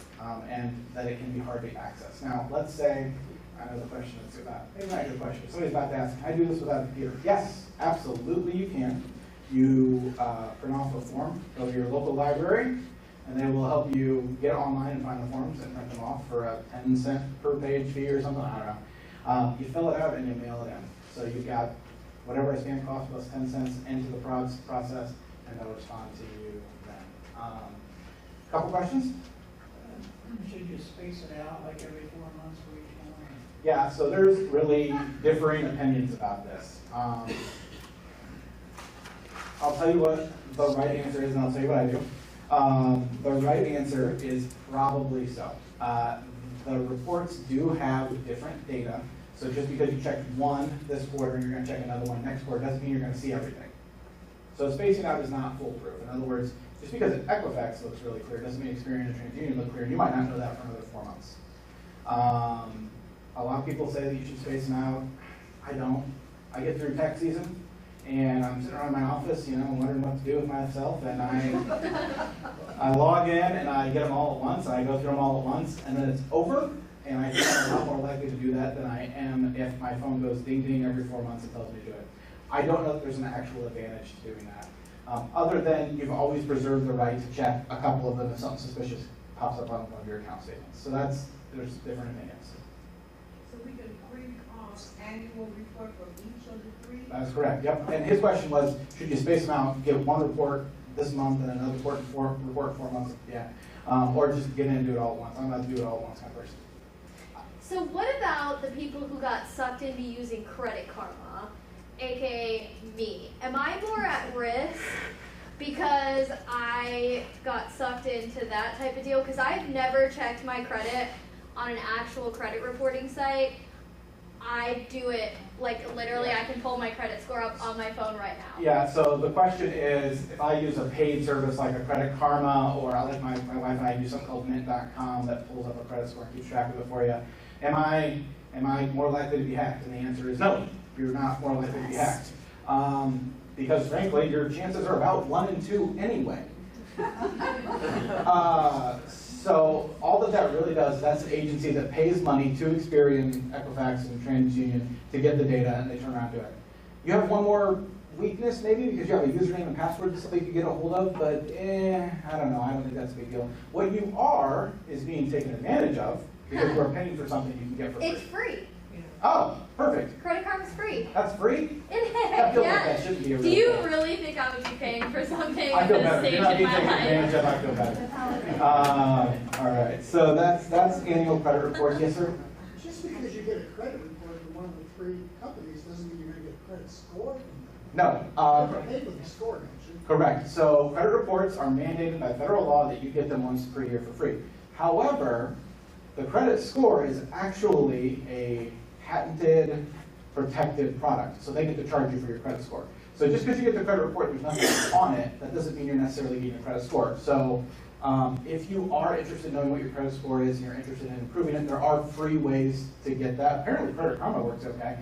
and that it can be hard to access. Now, let's say, I know the question is about, maybe not your question, somebody's about to ask, can I do this without a computer? Yes, absolutely you can. You print off a form, go to your local library, and they will help you get online and find the forms and print them off for a 10-cent per page fee or something, I don't know. You fill it out and you mail it in. So you've got whatever a scan costs plus 10 cents into the process, and they'll respond to you then. Couple questions? Should you space it out like every 4 months for each one? Yeah, so there's really differing opinions about this. I'll tell you what the right answer is, and I'll tell you what I do. The right answer is probably so. The reports do have different data, so just because you checked one this quarter and you're going to check another one next quarter doesn't mean you're going to see everything. So spacing out is not foolproof. In other words, just because Equifax looks really clear doesn't mean Experian and TransUnion look clear. You might not know that for another 4 months. A lot of people say that you should space them out. I don't. I get through tax season, and I'm sitting around my office, wondering what to do with myself, and I log in and I get them all at once, and I go through them all at once, and then it's over, and I think I'm a lot more likely to do that than I am if my phone goes ding ding every 4 months and tells me to do it. I don't know if there's an actual advantage to doing that. Other than you've always reserved the right to check a couple of them if something suspicious pops up on one of your account statements. So there's different opinions. So we can bring annual report for each of the 3? That's correct, yep. And his question was, should you space them out, get one report this month and another report 4 months, yeah. Or just get in and do it all at once. I'm not to do it all at once kind of person. So what about the people who got sucked into using Credit Karma, aka me? Am I more at risk because I got sucked into that type of deal? Because I've never checked my credit on an actual credit reporting site. I do it, like literally I can pull my credit score up on my phone right now. Yeah, so the question is, if I use a paid service like a Credit Karma, or I like my wife and I use something called mint.com that pulls up a credit score and keeps track of it for you, am I more likely to be hacked? And the answer is no, you're not more likely to be hacked. Because frankly, your chances are about 1 in 2 anyway. So all that really does, that's the agency that pays money to Experian, Equifax, and TransUnion to get the data, and they turn around and do it. You have one more weakness maybe, because you have a username and password that somebody could get a hold of, but I don't know, I don't think that's a big deal. What you are is being taken advantage of, because we're paying for something you can get for free. It's free. Oh, perfect. Credit card is free. That's free? It is. I feel like Yeah. that shouldn't be a real Do you thing. really think I would be paying for something I at feel this better. stage You're not in being my taken advantage life? of, I feel better. All right, so that's annual credit reports. Yes, sir? Just because you get a credit report from one of the three companies doesn't mean you're gonna get a credit score from them. No. You're paid with the score, don't you? Correct. So credit reports are mandated by federal law that you get them once per year for free. However, the credit score is actually a patented, protected product. So they get to charge you for your credit score. So just because you get the credit report, there's nothing on it, that doesn't mean you're necessarily getting a credit score. So if you are interested in knowing what your credit score is and you're interested in improving it, there are free ways to get that. Apparently Credit Karma works okay.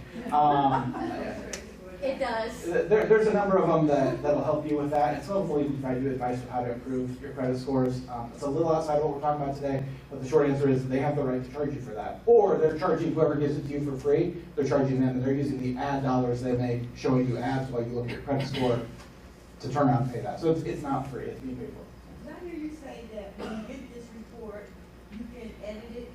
It does. There's a number of them that'll help you with that, and some of them will even provide you advice on how to improve your credit scores. It's a little outside of what we're talking about today, but the short answer is they have the right to charge you for that. Or they're charging whoever gives it to you for free, they're charging them, and they're using the ad dollars they make showing you ads while you look at your credit score to turn around and pay that. So it's not free, it's being paid for. Did I hear you say that when you get this report, you can edit it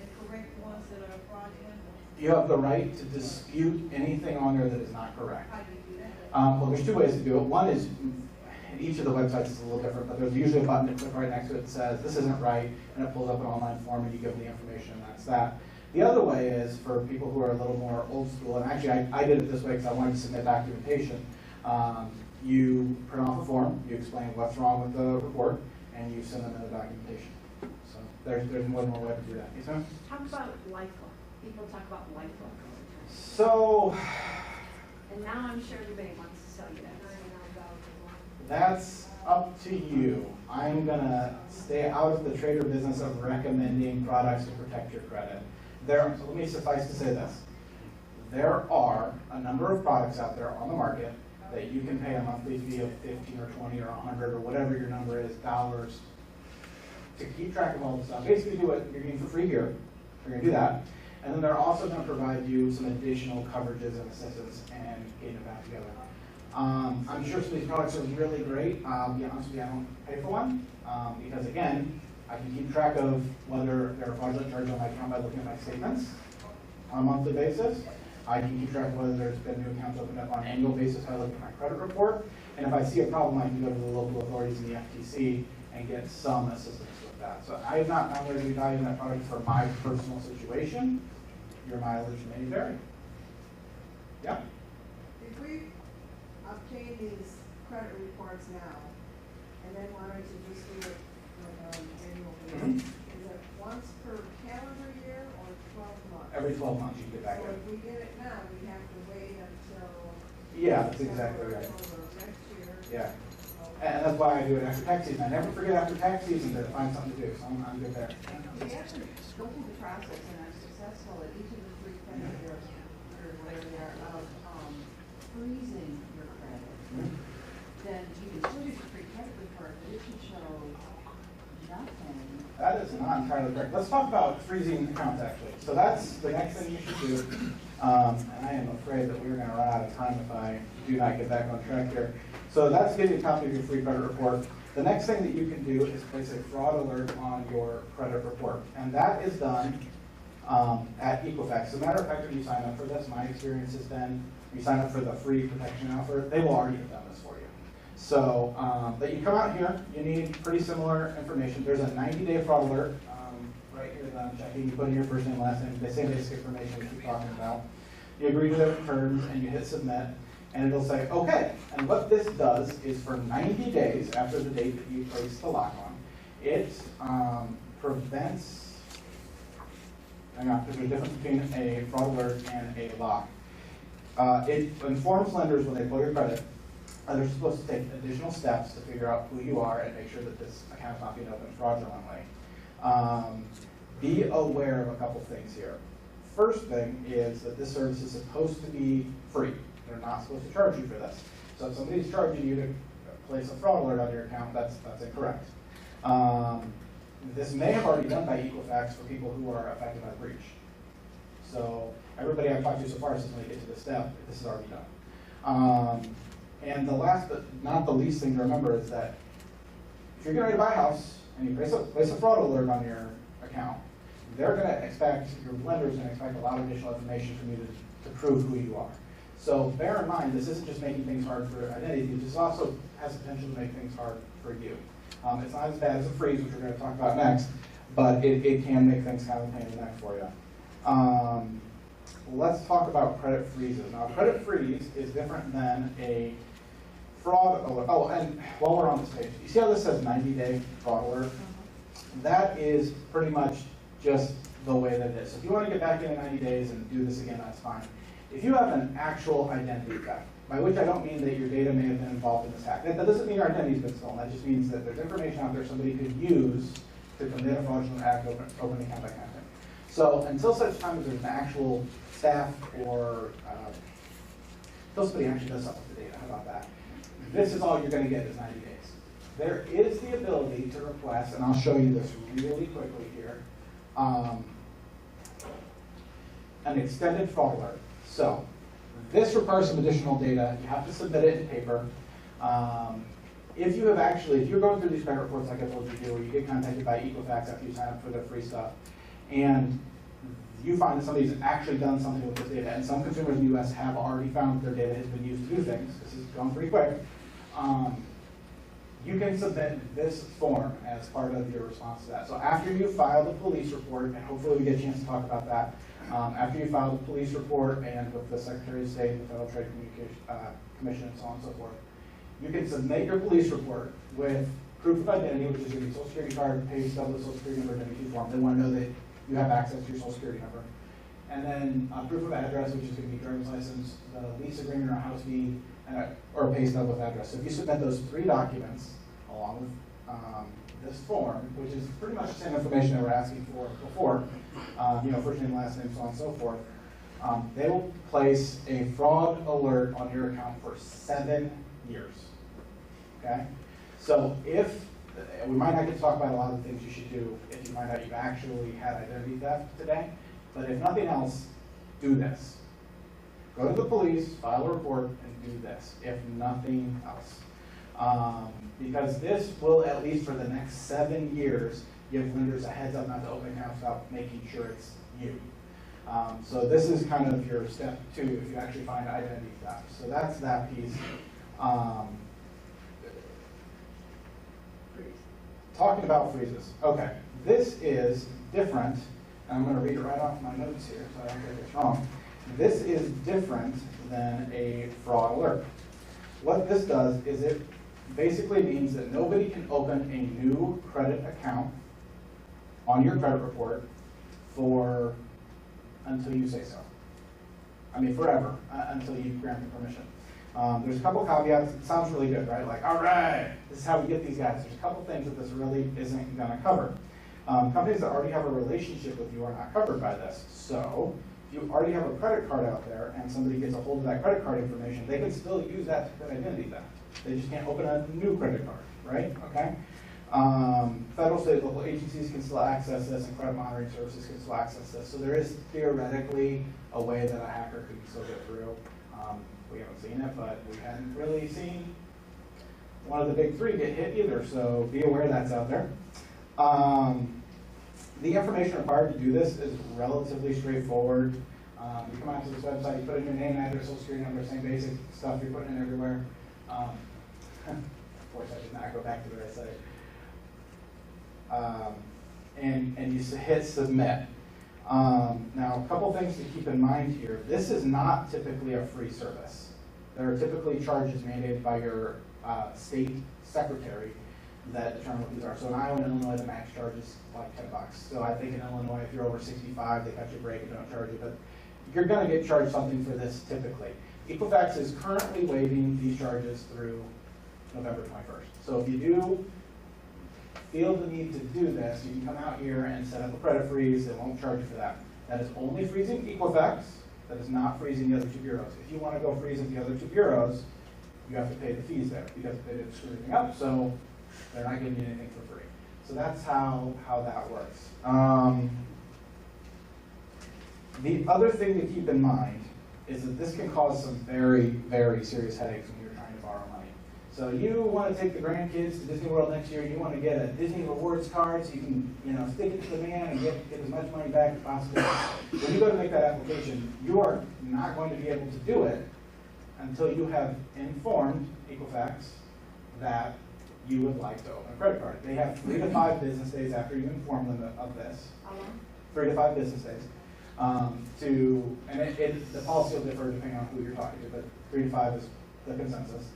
and correct the ones that are fraudulent? You have the right to dispute anything on there that is not correct. How do you do that? Well, there's two ways to do it. One is, and each of the websites is a little different, but there's usually a button to click right next to it that says, this isn't right, and it pulls up an online form and you give them the information, and that's that. The other way is for people who are a little more old school, and actually I did it this way because I wanted to submit documentation. You print off a form, you explain what's wrong with the report, and you send them in the documentation. So there's one more way to do that. Yes, ma'am? Talk about LifeLock. People talk about LifeLock all the time. So, And now I'm sure everybody wants to sell you that. that's up to you. I'm gonna stay out of the trader business of recommending products to protect your credit. So let me suffice to say this. There are a number of products out there on the market that you can pay a monthly fee of 15 or 20 or 100 or whatever your number is, dollars, to keep track of all this stuff. Basically do what you're getting for free here. You're gonna do that. And then they're also gonna provide you some additional coverages and assistance and getting it back together. I'm sure some of these products are really great. I'll be honest with you, I don't pay for one because again, I can keep track of whether there are fraudulent charges on my account by looking at my statements on a monthly basis. I can keep track of whether there's been new accounts opened up on an annual basis by looking at my credit report. And if I see a problem, I can go to the local authorities in the FTC and get some assistance with that. So I have not found there to be value in that product for my personal situation. Your mileage may vary. Yeah? If we obtain these credit reports now, and then wanted to just do it like on an annual basis, is it once per calendar year or 12 months? Every 12 months you get back So in. if we get it now, we have to wait until Yeah, that's exactly right. October of next year. Yeah. Okay. And that's why I do it after tax season. I never forget after tax season to find something to do, so I'm good there. We have to go through the process and are successful at each of the three credit bureaus, or whatever they are, of freezing your credit. Then you can still use your free credit report, but it should show nothing. That is not entirely correct. Let's talk about freezing accounts actually. So that's the next thing you should do. And I am afraid that we're gonna run out of time if I do not get back on track here. So that's getting a copy of your free credit report. The next thing that you can do is place a fraud alert on your credit report. And that is done at Equifax. As a matter of fact, when you sign up for this, my experience has been, you sign up for the free protection offer, they will already have done this for you. So that you come out here, you need pretty similar information. There's a 90-day fraud alert right here that I'm checking. You put in your first name, last name, the same basic information we keep talking about. You agree to the terms and you hit submit, and it'll say, okay. And what this does is for 90 days after the date that you place the lock on, it prevents, hang on, because there's a difference between a fraud alert and a lock. It informs lenders when they pull your credit, they're supposed to take additional steps to figure out who you are and make sure that this account is not being opened fraudulently. Be aware of a couple things here. First thing is that this service is supposed to be free. They're not supposed to charge you for this. So if somebody's charging you to place a fraud alert on your account, that's incorrect. this may have already done by Equifax for people who are affected by the breach. So everybody I've talked to so far says when they get to this step, this is already done. And the last but not the least thing to remember is that if you're getting ready to buy a house and you place a fraud alert on your account, they're going to expect, your lender's going to expect a lot of additional information from you to prove who you are. So bear in mind, this isn't just making things hard for identity, this also has potential to make things hard for you. It's not as bad as a freeze, which we're going to talk about next, but it can make things kind of a pain in the neck for you. Let's talk about credit freezes. Now, a credit freeze is different than a fraud alert. Oh, and while we're on this page, you see how this says 90-day fraud alert? That is pretty much just the way that it is. So if you want to get back in 90 days and do this again, that's fine. If you have an actual identity theft, by which I don't mean that your data may have been involved in this hack. That doesn't mean your identity's been stolen. That just means that there's information out there somebody could use to commit a fraudulent act, open account, that kind of thing. So until such time as there's an actual staff or until somebody actually does something with the data, how about that? This is all you're going to get is 90 days. There is the ability to request, and I'll show you this really quickly here, an extended fraud alert. So this requires some additional data. You have to submit it in paper. If you're going through these credit reports like I told you to do, where you get contacted by Equifax after you sign up for their free stuff, and you find that somebody's actually done something with this data, and some consumers in the US have already found that their data has been used to do things, this is going pretty quick, you can submit this form as part of your response to that. So after you file the police report, and hopefully we get a chance to talk about that, after you file the police report and with the Secretary of State, the Federal Trade Commission, and so on and so forth, you can submit your police report with proof of identity, which is your Social Security card, pay stub, the Social Security number, W-2 form. They want to know that you have access to your Social Security number. And then proof of address, which is going to be driver's license, the lease agreement or house deed, or a pay stub with address. So if you submit those 3 documents along with this form, which is pretty much the same information they were asking for before, first name, last name, so on and so forth, they will place a fraud alert on your account for 7 years. Okay? So we might not get to talk about a lot of the things you should do if you find out you've actually had identity theft today, but if nothing else, do this. Go to the police, file a report, and do this, if nothing else. Because this will, at least for the next 7 years, give lenders a heads up not to open accounts without making sure it's you. So this is kind of your step 2 if you actually find identity theft. So that's that piece. Talking about freezes. Okay, this is different, and I'm going to read it right off my notes here so I don't get this wrong. This is different than a fraud alert. What this does is it basically means that nobody can open a new credit account on your credit report until you say so. I mean, forever, until you grant the permission. There's a couple caveats. It sounds really good, right? Like, all right, this is how we get these guys. There's a couple things that this really isn't going to cover. Companies that already have a relationship with you are not covered by this. So if you already have a credit card out there and somebody gets a hold of that credit card information, they can still use that to commit identity theft. They just can't open a new credit card, right? Okay. Federal, state, local agencies can still access this, and credit monitoring services can still access this. So there is theoretically a way that a hacker could still get through. We haven't seen it, but we hadn't really seen one of the big 3 get hit either, so be aware that's out there. The information required to do this is relatively straightforward. You come out to this website, you put in your name, address, Social Security number, same basic stuff you're putting in everywhere. Of course, I did not go back to what I said. And you hit submit. Now, a couple things to keep in mind here. This is not typically a free service. There are typically charges mandated by your state secretary that determine what these are. So in Iowa and Illinois, the max charge is like $10. So I think in Illinois, if you're over 65, they cut you a break and don't charge you. But you're going to get charged something for this typically. Equifax is currently waiving these charges through November 21st. So if you do feel the need to do this, you can come out here and set up a credit freeze. They won't charge you for that. That is only freezing Equifax. That is not freezing the other 2 bureaus. If you want to go freezing the other 2 bureaus, you have to pay the fees there because they didn't screw anything up, so they're not giving you anything for free. So that's how that works. The other thing to keep in mind is that this can cause some very, very serious headaches when you're trying to borrow money. So you want to take the grandkids to Disney World next year, you want to get a Disney Rewards card so you can, stick it to the man and get as much money back as possible. When you go to make that application, you are not going to be able to do it until you have informed Equifax that you would like to open a credit card. They have 3 to 5 business days after you inform them of this. How long? 3 to 5 business days. The policy will differ depending on who you're talking to, but 3 to 5 is the consensus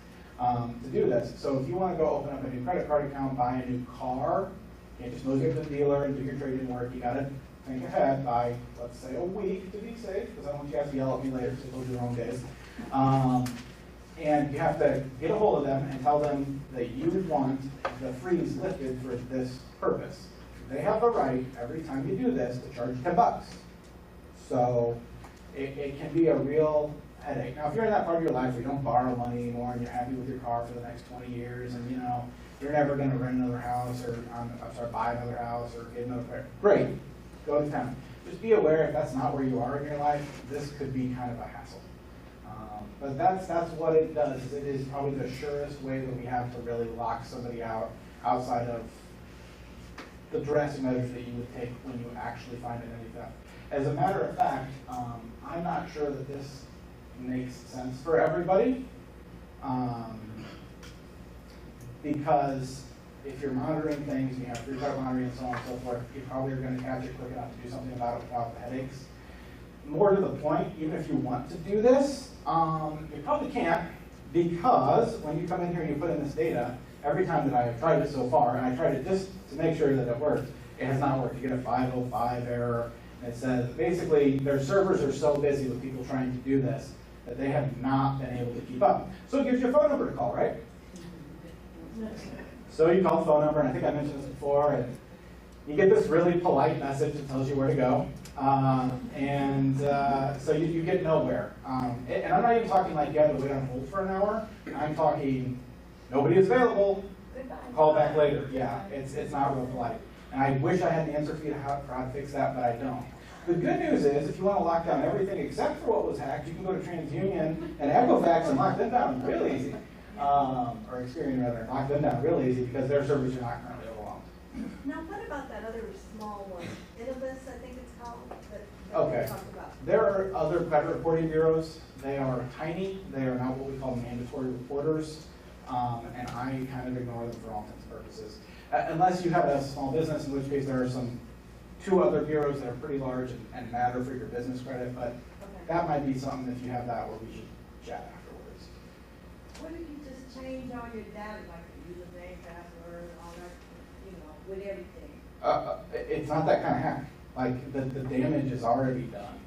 to do this. So if you want to go open up a new credit card account, buy a new car, you can't just mosey up to the dealer and do your trade-in work. You got to think ahead by, let's say, a week to be safe, because I don't want you to have to yell at me later because those are your own days. And you have to get a hold of them and tell them that you want the freeze lifted for this purpose. They have the right, every time you do this, to charge $10. So it can be a real headache. Now, if you're in that part of your life where you don't borrow money anymore and you're happy with your car for the next 20 years and you're never going to rent another house or buy another house or get another car, great, go to town. Just be aware if that's not where you are in your life, this could be kind of a hassle. But that's what it does. It is probably the surest way that we have to really lock somebody out outside of the drastic measures that you would take when you actually find identity theft. As a matter of fact, I'm not sure that this makes sense for everybody, because if you're monitoring things, you have three-part monitoring and so on and so forth, you probably are going to catch it quick enough to do something about it without the headaches. More to the point, even if you want to do this, you probably can't, because when you come in here and you put in this data, every time that I have tried it so far, and I tried it just to make sure that it worked, it has not worked. You get a 505 error. It says basically their servers are so busy with people trying to do this that they have not been able to keep up. So it gives you a phone number to call, right? So you call the phone number, and I think I mentioned this before, and you get this really polite message that tells you where to go. So you get nowhere. And I'm not even talking like you have to wait on hold for an hour. I'm talking nobody is available, call back later. Yeah, it's not real polite. And I wish I had an answer for you how to fix that, but I don't. The good news is, if you want to lock down everything except for what was hacked, you can go to TransUnion and Equifax and lock them down real easy. Or Experian rather, lock them down real easy because their servers are not currently overwhelmed. Now, what about that other small one? Innovis, I think it's called, that Okay. we talked about. There are other credit reporting bureaus. They are tiny. They are not what we call mandatory reporters. And I kind of ignore them for all intents and purposes. Unless you have a small business, in which case there are 2 other bureaus that are pretty large and matter for your business credit, but that might be something if you have that where we should chat afterwards. What if you just change all your data, like the username, password, all that, with everything? It's not that kind of hack. Like the damage is already done.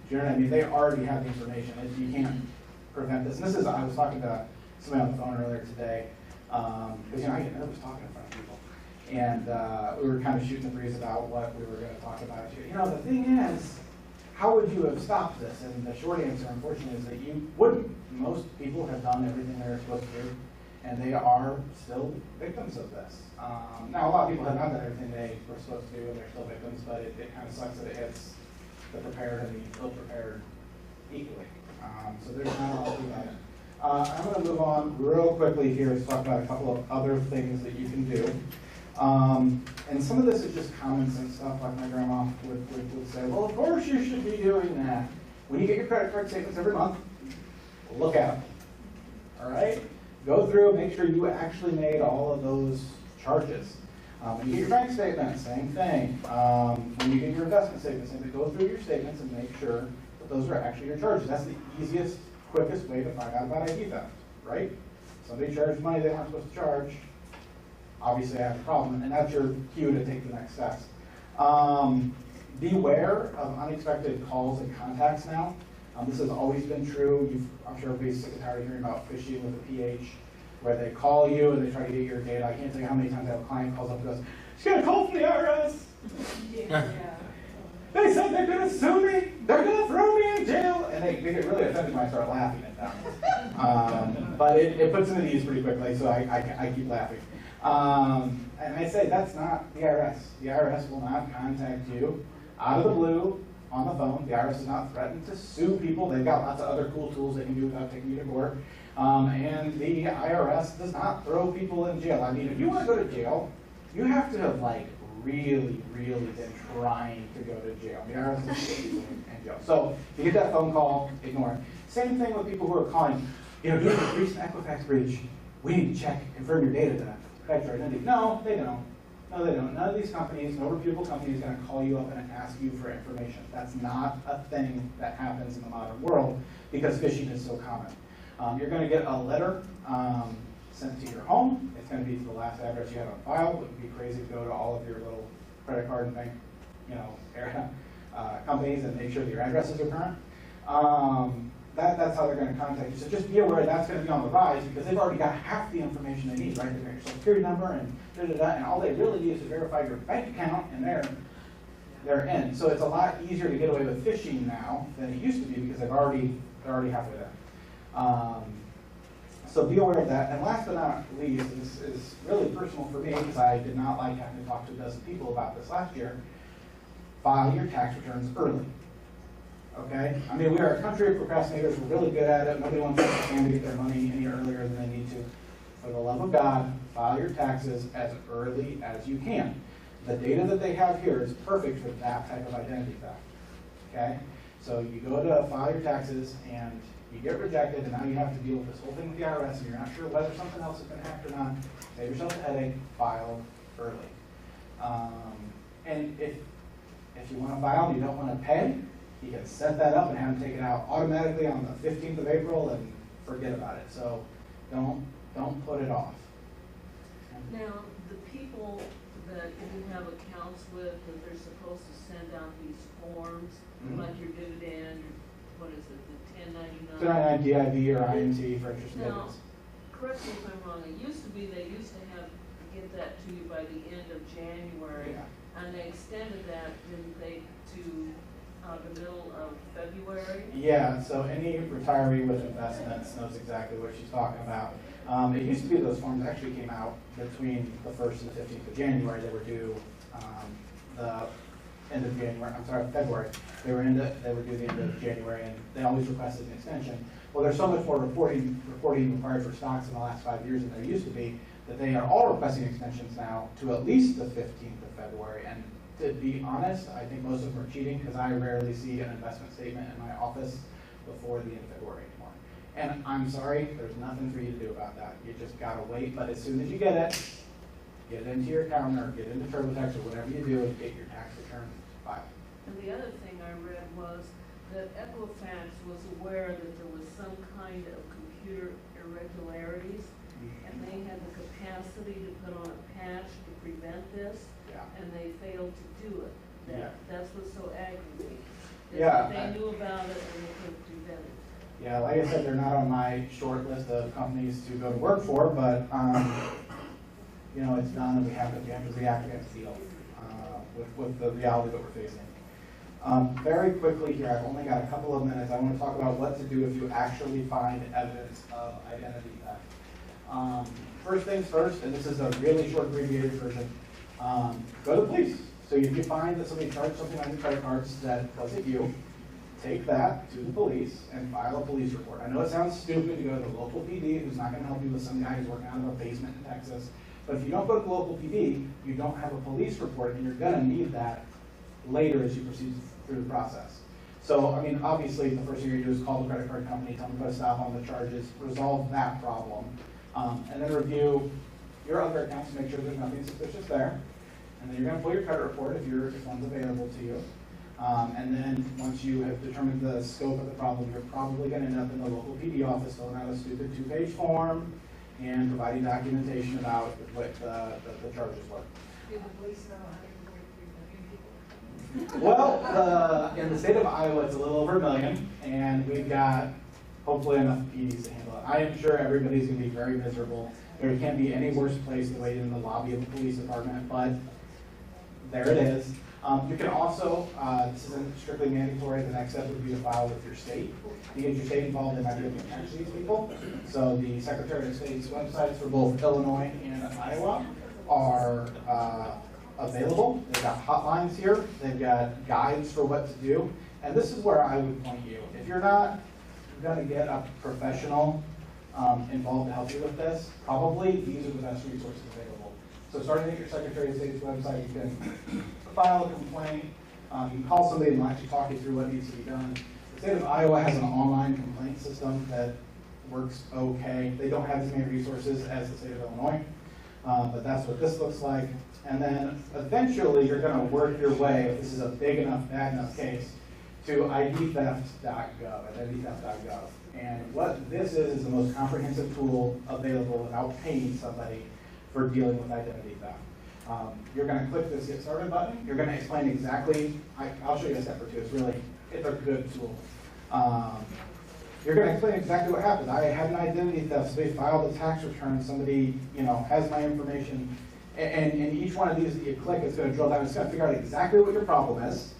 Do you know what I mean? They already have the information. You can't prevent this. And I was talking to somebody on the phone earlier today, because I get nervous talking in front of people. And we were kind of shooting the breeze about what we were going to talk about here. The thing is, how would you have stopped this? And the short answer, unfortunately, is that you wouldn't. Most people have done everything they're supposed to do, and they are still victims of this. Now, a lot of people have not done everything they were supposed to do, and they're still victims, but it kind of sucks that it hits the prepared and the ill-prepared equally. So there's not a lot to do about it. I'm going to move on real quickly here to talk about a couple of other things that you can do. And some of this is just common sense stuff, like my grandma would say, well, of course you should be doing that. When you get your credit card statements every month, look at them. All right? Go through, make sure you actually made all of those charges. When you get your bank statement, same thing. When you get your investment statement, same thing. Go through your statements and make sure that those are actually your charges. That's the easiest, quickest way to find out about ID theft, right? Somebody charged money they weren't supposed to charge. Obviously, I have a problem, and that's your cue to take the next steps. Beware of unexpected calls and contacts now. This has always been true. I'm sure everybody's sick and tired of hearing about phishing with a PH, where they call you and they try to get your data. I can't tell you how many times I have a client calls up and goes, "She's got a call from the IRS. They said they're going to sue me. They're going to throw me in jail." And they get really offended when I start laughing at them. But it puts them at ease pretty quickly, so I keep laughing. And I say that's not the IRS. The IRS will not contact you out of the blue on the phone. The IRS is not threatened to sue people. They've got lots of other cool tools they can do without taking you to court. And the IRS does not throw people in jail. I mean, if you want to go to jail, you have to have like really, really been trying to go to jail. The IRS doesn't put people in jail. So if you get that phone call, ignore it. Same thing with people who are calling, due to this recent Equifax breach, we need to check, confirm your data to protect your identity. No, they don't. No, they don't. None of these companies, no reputable company is going to call you up and ask you for information. That's not a thing that happens in the modern world because phishing is so common. You're going to get a letter sent to your home. It's going to be to the last address you have on file. It would be crazy to go to all of your little credit card and bank, companies and make sure that your addresses are current. That's how they're going to contact you. So just be aware that's going to be on the rise because they've already got half the information they need, right? They've got your social security number and da-da-da, and all they really need is to verify your bank account and they're in. So it's a lot easier to get away with phishing now than it used to be because they're already halfway there. So be aware of that. And last but not least, this is really personal for me because I did not like having to talk to a dozen people about this last year. File your tax returns early. Okay? I mean, we are a country of procrastinators. We're really good at it. Nobody wants to get their money any earlier than they need to. For the love of God, file your taxes as early as you can. The data that they have here is perfect for that type of identity theft. Okay? So you go to file your taxes and you get rejected, and now you have to deal with this whole thing with the IRS, and you're not sure whether something else has been hacked or not. Save yourself a headache. File early. And if you want to file and you don't want to pay, you can set that up and have them take it out automatically on the 15th of April and forget about it. So don't put it off. Now, the people that you have accounts with, that they're supposed to send out these forms, like your dividend, what is it, the 1099? 1099 DIV or INT for interest Now, payments. correct me if I'm wrong, it used to be they used to get that to you by the end of January, Yeah. and they extended that, didn't they, to the middle of February? Yeah, so any retiree with investments knows exactly what she's talking about. It used to be those forms actually came out between the 1st and the 15th of January. They were due the end of January, February. They were due the end of January, and they always requested an extension. Well, there's so much more reporting required for stocks in the last 5 years than there used to be, that they are all requesting extensions now to at least the 15th of February. And to be honest, I think most of them are cheating because I rarely see an investment statement in my office before the end of February anymore. And I'm sorry, there's nothing for you to do about that. You just gotta wait, but as soon as you get it into your account or get into TurboTax or whatever you do and get your tax return filed. And the other thing I read was that Equifax was aware that there was some kind of computer irregularities, and they had the capacity to put on a patch to prevent this, and they failed to do it. That's what's so aggravating. They knew about it and they couldn't prevent it. Yeah, like I said, they're not on my short list of companies to go to work for, but it's done, and we have to react, we have to deal with the reality that we're facing. Very quickly here, I've only got a couple of minutes. I want to talk about what to do if you actually find evidence of identity theft. First things first, and this is a really short abbreviated version, go to the police. So if you find that somebody charged something on your credit cards that wasn't you, take that to the police and file a police report. I know it sounds stupid to go to the local PD who's not going to help you with some guy who's working out of a basement in Texas, but if you don't go to the local PD, you don't have a police report, and you're going to need that later as you proceed through the process. So, I mean, obviously, the first thing you do is call the credit card company, tell them to put a stop on the charges, resolve that problem, and then review your other accounts to make sure there's nothing suspicious there. And then you're going to pull your credit report if one's available to you. And then once you have determined the scope of the problem, you're probably going to end up in the local PD office filling out a stupid 2-page form and providing documentation about what the charges were. Did the police know 143 million people? Well, in the state of Iowa, it's a little over 1 million, and we've got hopefully enough PDs to handle it. I am sure everybody's going to be very miserable. There can't be any worse place to wait in the lobby of the police department, but there it is. You can also, this isn't strictly mandatory, the next step would be to file with your state. To get your state involved, they might be able to catch these people. So the Secretary of State's websites for both Illinois and Iowa are available. They've got hotlines here. They've got guides for what to do. And this is where I would point you. If you're not going to get a professional involved to help you with this, probably these are the best resources available. So starting at your Secretary of State's website, you can file a complaint. You can call somebody and they'll actually talk you through what needs to be done. The state of Iowa has an online complaint system that works okay. They don't have as many resources as the state of Illinois, but that's what this looks like. And then eventually you're going to work your way, if this is a big enough, bad enough case, to Identitytheft.gov, Identitytheft.gov. And what this is the most comprehensive tool available without paying somebody for dealing with identity theft. You're going to click this Get Started button. You're going to explain exactly, I'll show you a step or two. It's a good tool. You're going to explain exactly what happened. I had an identity theft, somebody filed a tax return, somebody has my information. And in each one of these that you click, it's going to drill down, it's going to figure out exactly what your problem is.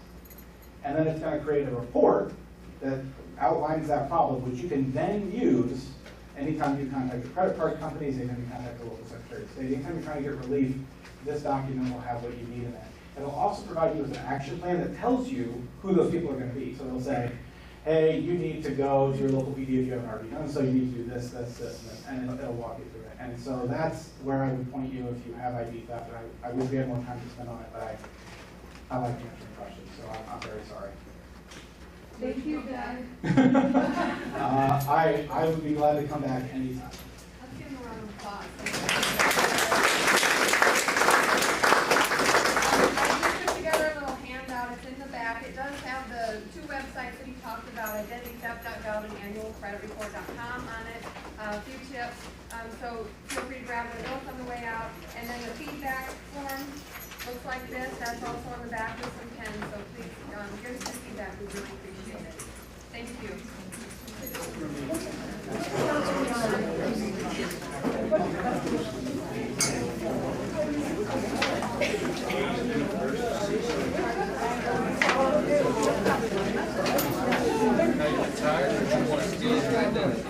And then it's going to create a report that outlines that problem, which you can then use anytime you contact your credit card companies, anytime you contact the local Secretary of State, anytime you're trying to get relief, this document will have what you need in it. It'll also provide you with an action plan that tells you who those people are going to be. So it'll say, hey, you need to go to your local PD if you haven't already done so, you need to do this, this, this, and this, and it'll walk you through it. And so that's where I would point you if you have ID theft. And I wish we had more time to spend on it, but I like answering questions, so I'm very sorry. Thank you, Doug. I would be glad to come back anytime. Let's give him a round of applause. I just put together a little handout. It's in the back. It does have the two websites that he talked about, Identitytheft.gov and annualcreditreport.com on it. A few tips. So feel free to grab the notes on the way out. And then the feedback form looks like this. That's also on the back with some pens. So please give us your feedback. We really appreciate it. Thank you. Tired? You want to steal your identity?